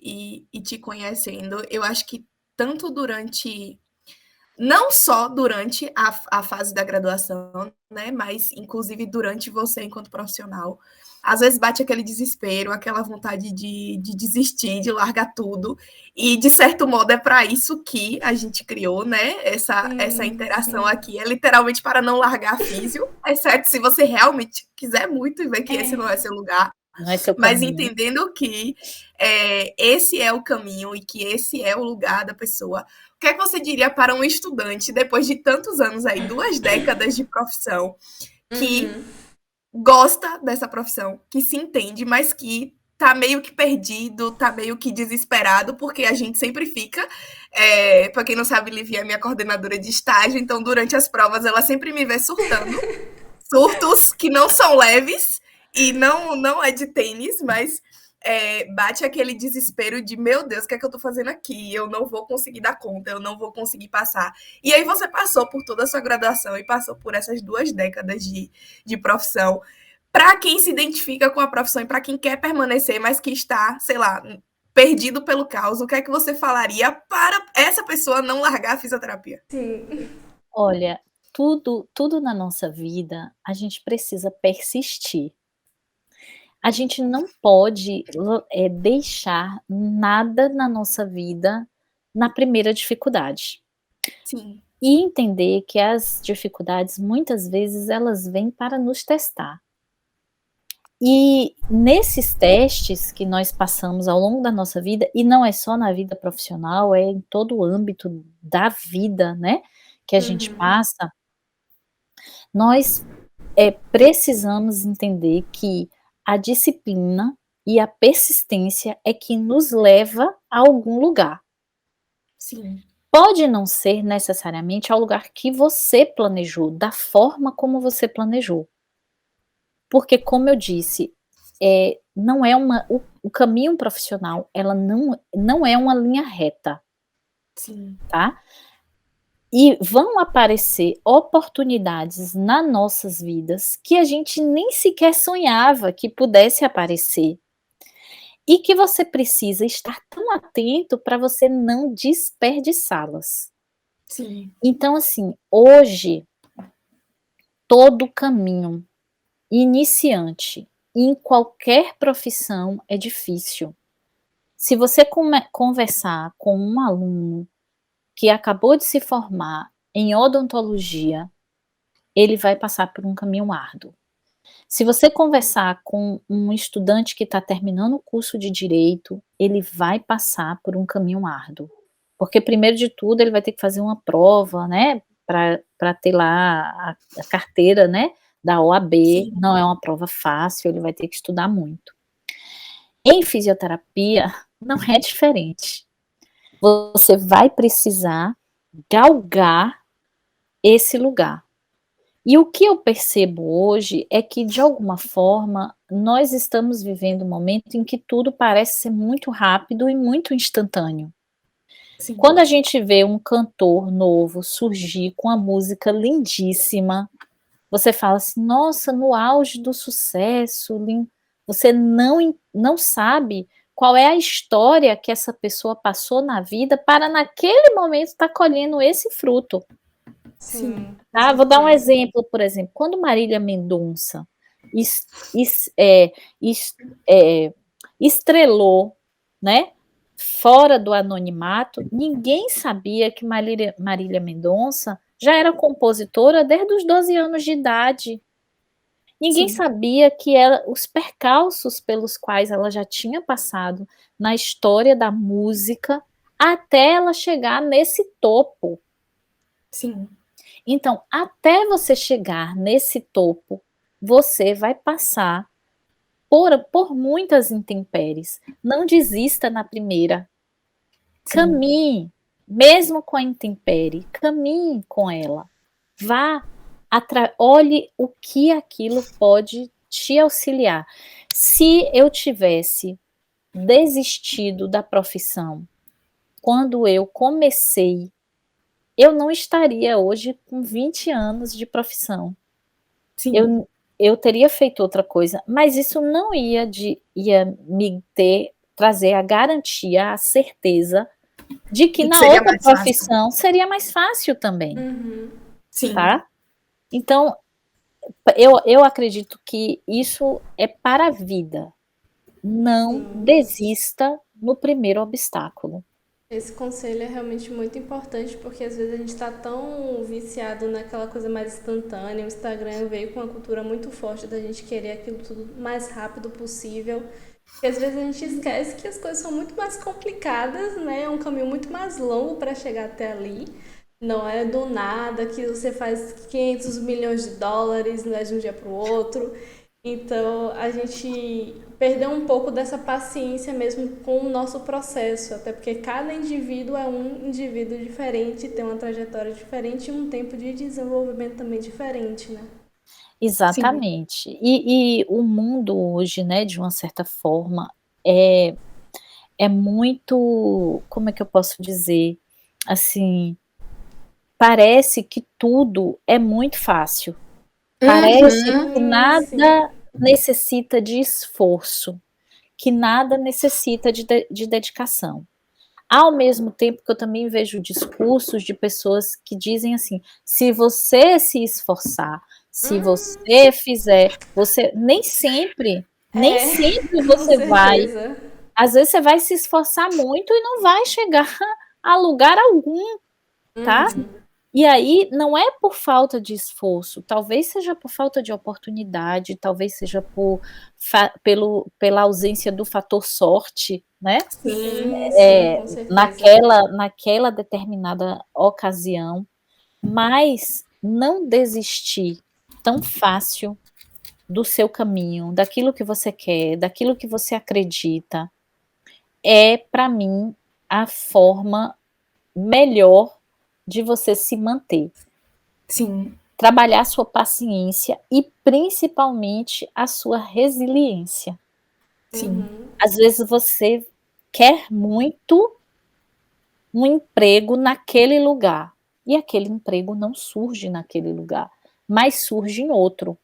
e te conhecendo, eu acho que tanto durante, não só durante a fase da graduação, né, mas inclusive durante você enquanto profissional. Às vezes bate aquele desespero, aquela vontade de desistir, de largar tudo. E, de certo modo, é para isso que a gente criou, né? Essa interação sim. aqui. É literalmente para não largar a físio, exceto se você realmente quiser muito e ver que esse não é seu lugar. Não é seu Mas caminho. entendendo que esse é o caminho e que esse é o lugar da pessoa. O que é que você diria para um estudante, depois de tantos anos aí, 2 décadas de profissão, que gosta dessa profissão, que se entende, mas que tá meio que perdido, tá meio que desesperado, porque a gente sempre fica. Para quem não sabe, Livia é minha coordenadora de estágio, então durante as provas ela sempre me vê surtando. Surtos que não são leves e não é de tênis, mas bate aquele desespero de, meu Deus, o que é que eu tô fazendo aqui? Eu não vou conseguir dar conta, eu não vou conseguir passar. E aí você passou por toda a sua graduação e passou por essas 2 décadas de profissão. Para quem se identifica com a profissão e para quem quer permanecer, mas que está, sei lá, perdido pelo caos, o que é que você falaria para essa pessoa não largar a fisioterapia? Sim. Olha, tudo na nossa vida, a gente precisa persistir. A gente não pode deixar nada na nossa vida na primeira dificuldade. Sim. E entender que as dificuldades, muitas vezes, elas vêm para nos testar. E nesses testes que nós passamos ao longo da nossa vida, e não é só na vida profissional, é em todo o âmbito da vida, né, que a gente passa, nós precisamos entender que a disciplina e a persistência é que nos leva a algum lugar. Sim. Pode não ser necessariamente ao lugar que você planejou, da forma como você planejou. Porque, como eu disse, não é o caminho profissional, ela não é uma linha reta, Sim. tá? E vão aparecer oportunidades nas nossas vidas que a gente nem sequer sonhava que pudesse aparecer. E que você precisa estar tão atento para você não desperdiçá-las. Sim. Então, assim, hoje, todo caminho iniciante em qualquer profissão é difícil. Se você conversar com um aluno que acabou de se formar em odontologia, ele vai passar por um caminho árduo. Se você conversar com um estudante que está terminando o curso de direito, ele vai passar por um caminho árduo. Porque, primeiro de tudo, ele vai ter que fazer uma prova, né, para ter lá a carteira, né, da OAB. Sim. Não é uma prova fácil, ele vai ter que estudar muito. Em fisioterapia, não é diferente. Você vai precisar galgar esse lugar. E o que eu percebo hoje é que, de alguma forma, nós estamos vivendo um momento em que tudo parece ser muito rápido e muito instantâneo. Sim. Quando a gente vê um cantor novo surgir com uma música lindíssima, você fala assim, nossa, no auge do sucesso, você não sabe qual é a história que essa pessoa passou na vida para naquele momento estar colhendo esse fruto. Sim. Tá? Vou dar um exemplo, por exemplo, quando Marília Mendonça estrelou, né, fora do anonimato, ninguém sabia que Marília Mendonça já era compositora desde os 12 anos de idade. Ninguém sabia que os percalços pelos quais ela já tinha passado na história da música até ela chegar nesse topo. Sim. Então, até você chegar nesse topo, você vai passar por muitas intempéries. Não desista na primeira. Sim. Caminhe, mesmo com a intempérie, caminhe com ela. Vá, olhe o que aquilo pode te auxiliar. Se eu tivesse desistido da profissão quando eu comecei, eu não estaria hoje com 20 anos de profissão. Sim. Eu teria feito outra coisa, mas isso não ia me trazer a garantia, a certeza de que E na seria outra mais fácil. profissão seria mais fácil também, Sim. tá? Então, eu acredito que isso é para a vida. Não desista no primeiro obstáculo. Esse conselho é realmente muito importante, porque às vezes a gente está tão viciado naquela coisa mais instantânea. O Instagram veio com uma cultura muito forte da gente querer aquilo tudo mais rápido possível. E às vezes a gente esquece que as coisas são muito mais complicadas, né? É um caminho muito mais longo para chegar até ali. Não é do nada que você faz 500 milhões de dólares, não é de um dia para o outro. Então, a gente perdeu um pouco dessa paciência mesmo com o nosso processo, até porque cada indivíduo é um indivíduo diferente, tem uma trajetória diferente e um tempo de desenvolvimento também diferente, né? Exatamente. E o mundo hoje, né, de uma certa forma, é muito, como é que eu posso dizer? Assim, parece que tudo é muito fácil. Parece que nada necessita de esforço, que nada necessita de dedicação. Ao mesmo tempo que eu também vejo discursos de pessoas que dizem assim: se você se esforçar, se você fizer, você nem sempre Com você vai. certeza. Às vezes você vai se esforçar muito e não vai chegar a lugar algum, tá? E aí não é por falta de esforço, talvez seja por falta de oportunidade, talvez seja pela ausência do fator sorte, né? Sim, com certeza. Naquela determinada ocasião, mas não desistir tão fácil do seu caminho, daquilo que você quer, daquilo que você acredita, é, para mim, a forma melhor de você se manter. Sim. Trabalhar a sua paciência e principalmente a sua resiliência. Sim. Às vezes você quer muito um emprego naquele lugar e aquele emprego não surge naquele lugar, mas surge em outro.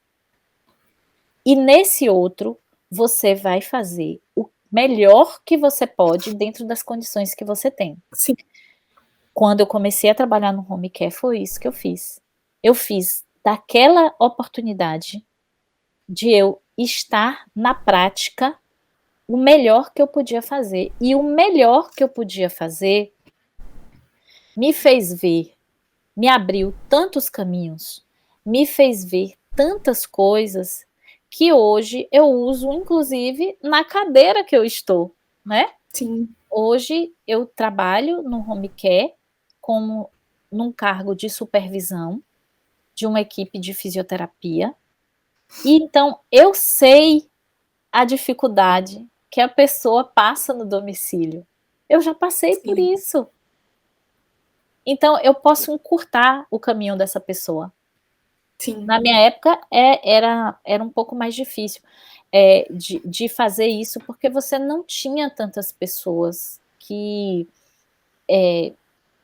E nesse outro você vai fazer o melhor que você pode dentro das condições que você tem. Sim. Quando eu comecei a trabalhar no home care, foi isso que eu fiz. Eu fiz daquela oportunidade de eu estar na prática o melhor que eu podia fazer. E o melhor que eu podia fazer me fez ver, me abriu tantos caminhos, me fez ver tantas coisas que hoje eu uso, inclusive, na cadeira que eu estou, né? Sim. Hoje eu trabalho no home care como num cargo de supervisão de uma equipe de fisioterapia. E então eu sei a dificuldade que a pessoa passa no domicílio. Eu já passei por Sim. isso. Então eu posso encurtar o caminho dessa pessoa. Sim. Na minha época era um pouco mais difícil de fazer isso, porque você não tinha tantas pessoas que Te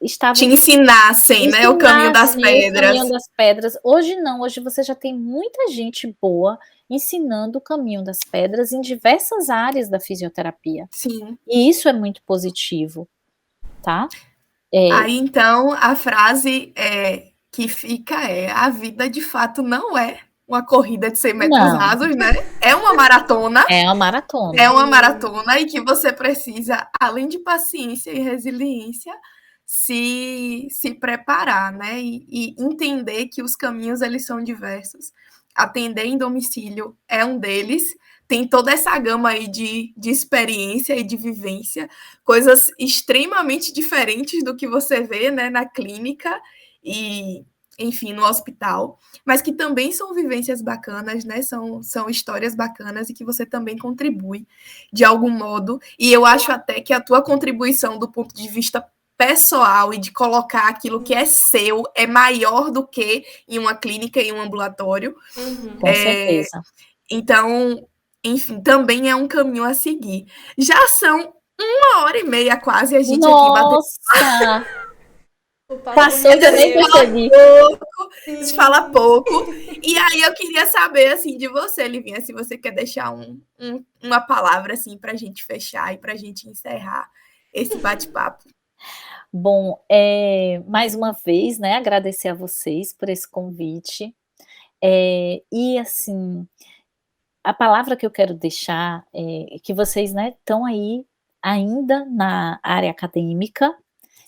estavam ensinassem, né, o caminho das ensinassem o pedras. caminho das pedras. Hoje não, hoje você já tem muita gente boa ensinando o caminho das pedras em diversas áreas da fisioterapia. Sim. E isso é muito positivo, tá? Aí, então, a frase que fica é: a vida de fato não é uma corrida de 100 metros Não, rasos, né? É uma maratona. é uma maratona. É uma maratona e que você precisa, além de paciência e resiliência, se preparar, né? E entender que os caminhos eles são diversos. Atender em domicílio é um deles. Tem toda essa gama aí de experiência e de vivência, coisas extremamente diferentes do que você vê, né, na clínica e, enfim, no hospital, mas que também são vivências bacanas, né? São histórias bacanas e que você também contribui de algum modo. E eu acho até que a tua contribuição do ponto de vista pessoal e de colocar aquilo que é seu é maior do que em uma clínica, em um ambulatório. Com certeza. Então, enfim, também é um caminho a seguir. Já são 1h30 quase a gente aqui batendo. Nossa! O papo Passou que eu nem rendeu. percebi. Se fala pouco. E aí eu queria saber, assim, de você, Livinha, se você quer deixar uma palavra, assim, pra gente fechar e pra gente encerrar esse bate-papo. Bom, mais uma vez, né, agradecer a vocês por esse convite. E assim, a palavra que eu quero deixar é que vocês, né, estão aí ainda na área acadêmica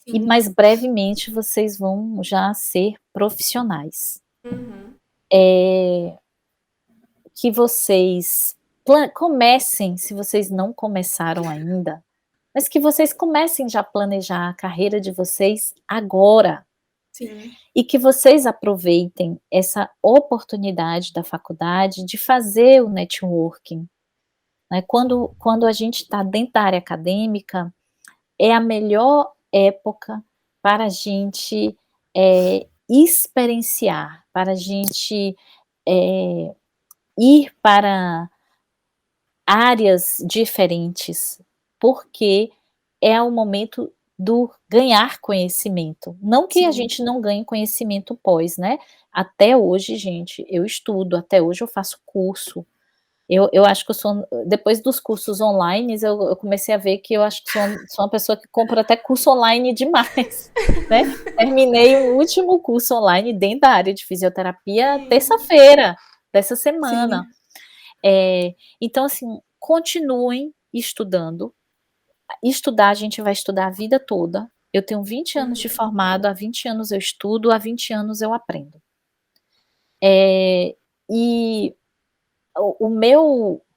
e Sim, mais brevemente vocês vão já ser profissionais. Uhum. Que vocês comecem, se vocês não começaram ainda, mas que vocês comecem já a planejar a carreira de vocês agora. sim, E que vocês aproveitem essa oportunidade da faculdade de fazer o networking, né. Quando a gente está dentro da área acadêmica, é a melhor época para a gente, experienciar, para a gente, eh, ir para áreas diferentes, porque é o momento do ganhar conhecimento. Não que a sim, gente não ganhe conhecimento pós, né. Até hoje, gente, eu estudo, até hoje eu faço curso. Eu acho que eu sou depois dos cursos online, eu comecei a ver que eu acho que sou uma pessoa que compra até curso online demais, né. Terminei o último curso online dentro da área de fisioterapia Sim. terça-feira dessa semana. sim, Então assim, continuem estudando. Estudar, a gente vai estudar a vida toda. Eu tenho 20 anos de Uhum. formado, há 20 anos eu estudo, há 20 anos eu aprendo. E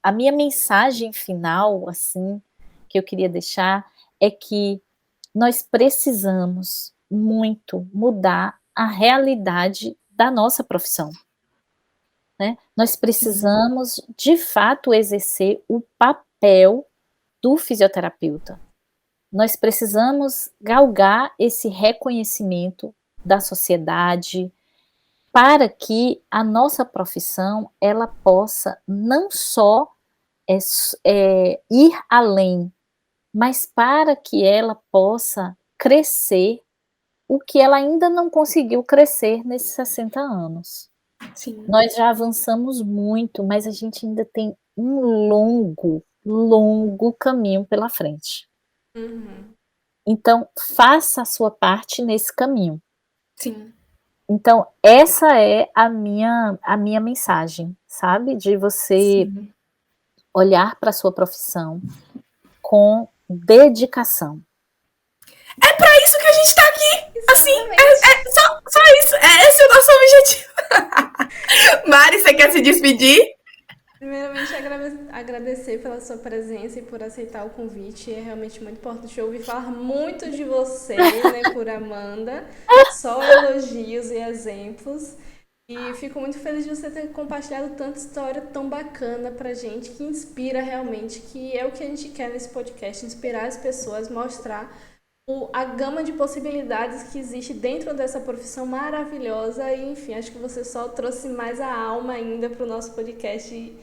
a minha mensagem final, assim, que eu queria deixar, é que nós precisamos muito mudar a realidade da nossa profissão, né. Nós sim, precisamos, de fato, exercer o papel do fisioterapeuta. Nós precisamos galgar esse reconhecimento da sociedade, para que a nossa profissão, ela possa não só, ir além, mas para que ela possa crescer o que ela ainda não conseguiu crescer nesses 60 anos. sim. Nós já avançamos muito, mas a gente ainda tem um longo, longo caminho pela frente. Uhum. Então, faça a sua parte nesse caminho. Sim, Então, essa é a minha mensagem, sabe, de você sim. olhar para a sua profissão com dedicação. É isso que a gente tá aqui. Assim, Exatamente. só isso. Esse é o nosso objetivo. Mari, você quer se despedir? Primeiramente, agradecer pela sua presença e por aceitar o convite. É realmente muito importante ouvir falar muito de você, né, por Amanda. Só elogios e exemplos. E fico muito feliz de você ter compartilhado tanta história tão bacana pra gente, que inspira realmente, que é o que a gente quer nesse podcast, inspirar as pessoas, mostrar a gama de possibilidades que existe dentro dessa profissão maravilhosa. E, enfim, acho que você só trouxe mais a alma ainda para o nosso podcast,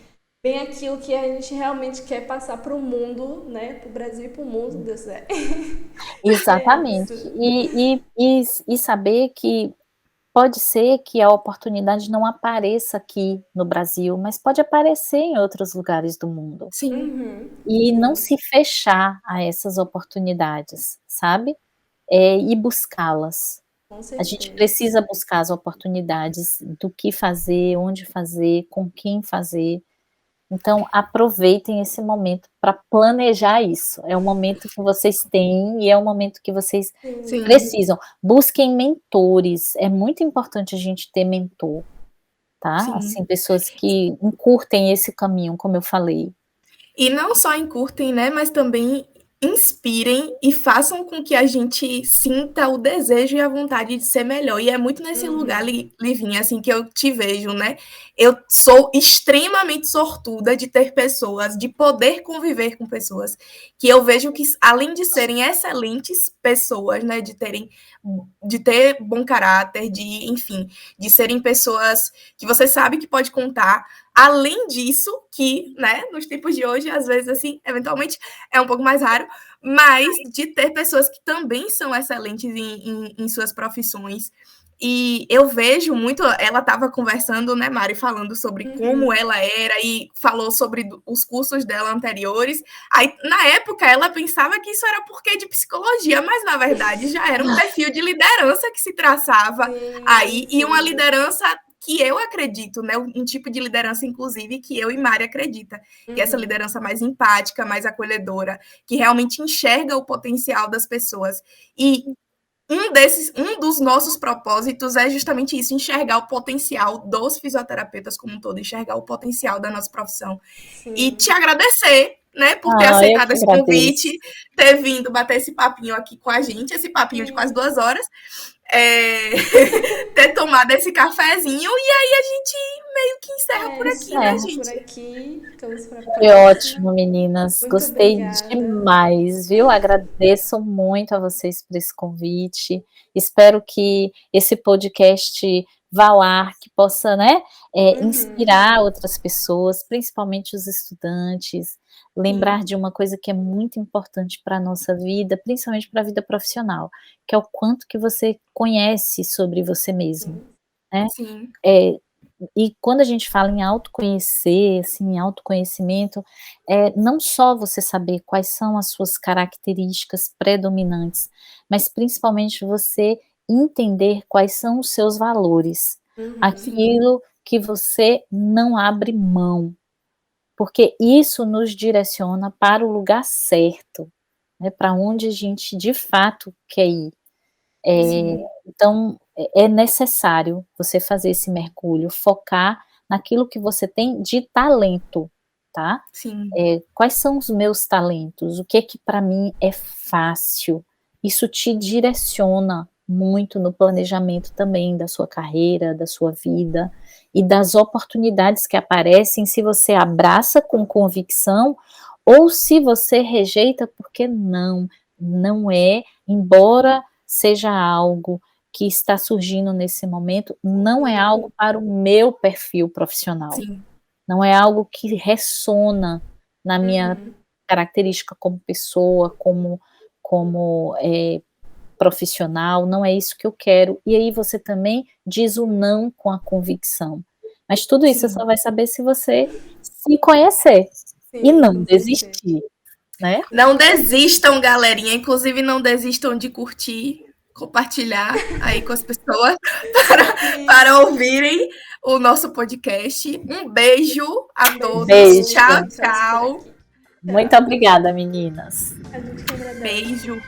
bem aquilo que a gente realmente quer passar para o mundo, né? Para o Brasil e para o mundo, Deus é. É Exatamente. isso. E saber que pode ser que a oportunidade não apareça aqui no Brasil, mas pode aparecer em outros lugares do mundo. Sim, Uhum. E não Sim, se fechar a essas oportunidades, sabe? E buscá-las. com A gente certeza. precisa buscar as oportunidades do que fazer, onde fazer, com quem fazer. Então, aproveitem esse momento para planejar isso. É o momento que vocês têm e é o momento que vocês Sim. sim, precisam. Busquem mentores. É muito importante a gente ter mentor, tá? sim. Assim, pessoas que encurtem esse caminho, como eu falei. E não só encurtem, né, mas também inspirem e façam com que a gente sinta o desejo e a vontade de ser melhor. E é muito nesse lugar, Uhum. Livinha, assim, que eu te vejo, né? Eu sou extremamente sortuda de ter pessoas, de poder conviver com pessoas, que eu vejo que, além de serem excelentes pessoas, né, de ter bom caráter, enfim, de serem pessoas que você sabe que pode contar. Além disso, que, né, nos tempos de hoje, às vezes, assim, eventualmente é um pouco mais raro, mas de ter pessoas que também são excelentes em suas profissões E eu vejo muito, ela estava conversando, né, Mari, falando sobre como ela era e falou sobre os cursos dela anteriores. Aí, na época, ela pensava que isso era porque de psicologia, mas, na verdade, já era um perfil de liderança que se traçava aí, e uma liderança que eu acredito, né, um tipo de liderança, inclusive, que eu e Mari acredita, que é essa liderança mais empática, mais acolhedora, que realmente enxerga o potencial das pessoas. E um dos nossos propósitos é justamente isso, enxergar o potencial dos fisioterapeutas como um todo, enxergar o potencial da nossa profissão. Sim. E te agradecer, né, por ter aceitado esse convite, ter vindo bater esse papinho aqui com a gente, esse papinho de quase 2 horas, ter tomado esse cafezinho, e aí a gente meio que encerra por aqui, né, gente? Por aqui, foi ótimo, meninas. Muito Gostei obrigada. demais, viu? Agradeço muito a vocês por esse convite. Espero que esse podcast vá lá, que possa, né, inspirar outras pessoas, principalmente os estudantes, lembrar de uma coisa que é muito importante para a nossa vida, principalmente para a vida profissional, que é o quanto que você conhece sobre você mesmo, né? Sim. E quando a gente fala em autoconhecer, assim, em autoconhecimento, não só você saber quais são as suas características predominantes, mas principalmente você entender quais são os seus valores, aquilo que você não abre mão, porque isso nos direciona para o lugar certo, né, para onde a gente de fato quer ir. Então, é necessário você fazer esse mergulho, focar naquilo que você tem de talento, tá? Sim. Quais são os meus talentos? O que para mim é fácil? Isso te direciona muito no planejamento também da sua carreira, da sua vida e das oportunidades que aparecem se você abraça com convicção ou se você rejeita porque não é, embora seja algo que está surgindo nesse momento, não é algo para o meu perfil profissional. Sim. Não é algo que ressona na minha característica como pessoa, como profissional, não é isso que eu quero. E aí você também diz o não com a convicção. Mas tudo isso você só vai saber se você se conhecer e não desistir, né? Não desistam, galerinha. Inclusive, não desistam de curtir, compartilhar aí com as pessoas para ouvirem o nosso podcast. Um beijo a todos. Beijo. Tchau, tchau. Muito obrigada, meninas. A gente que agradece. Beijo.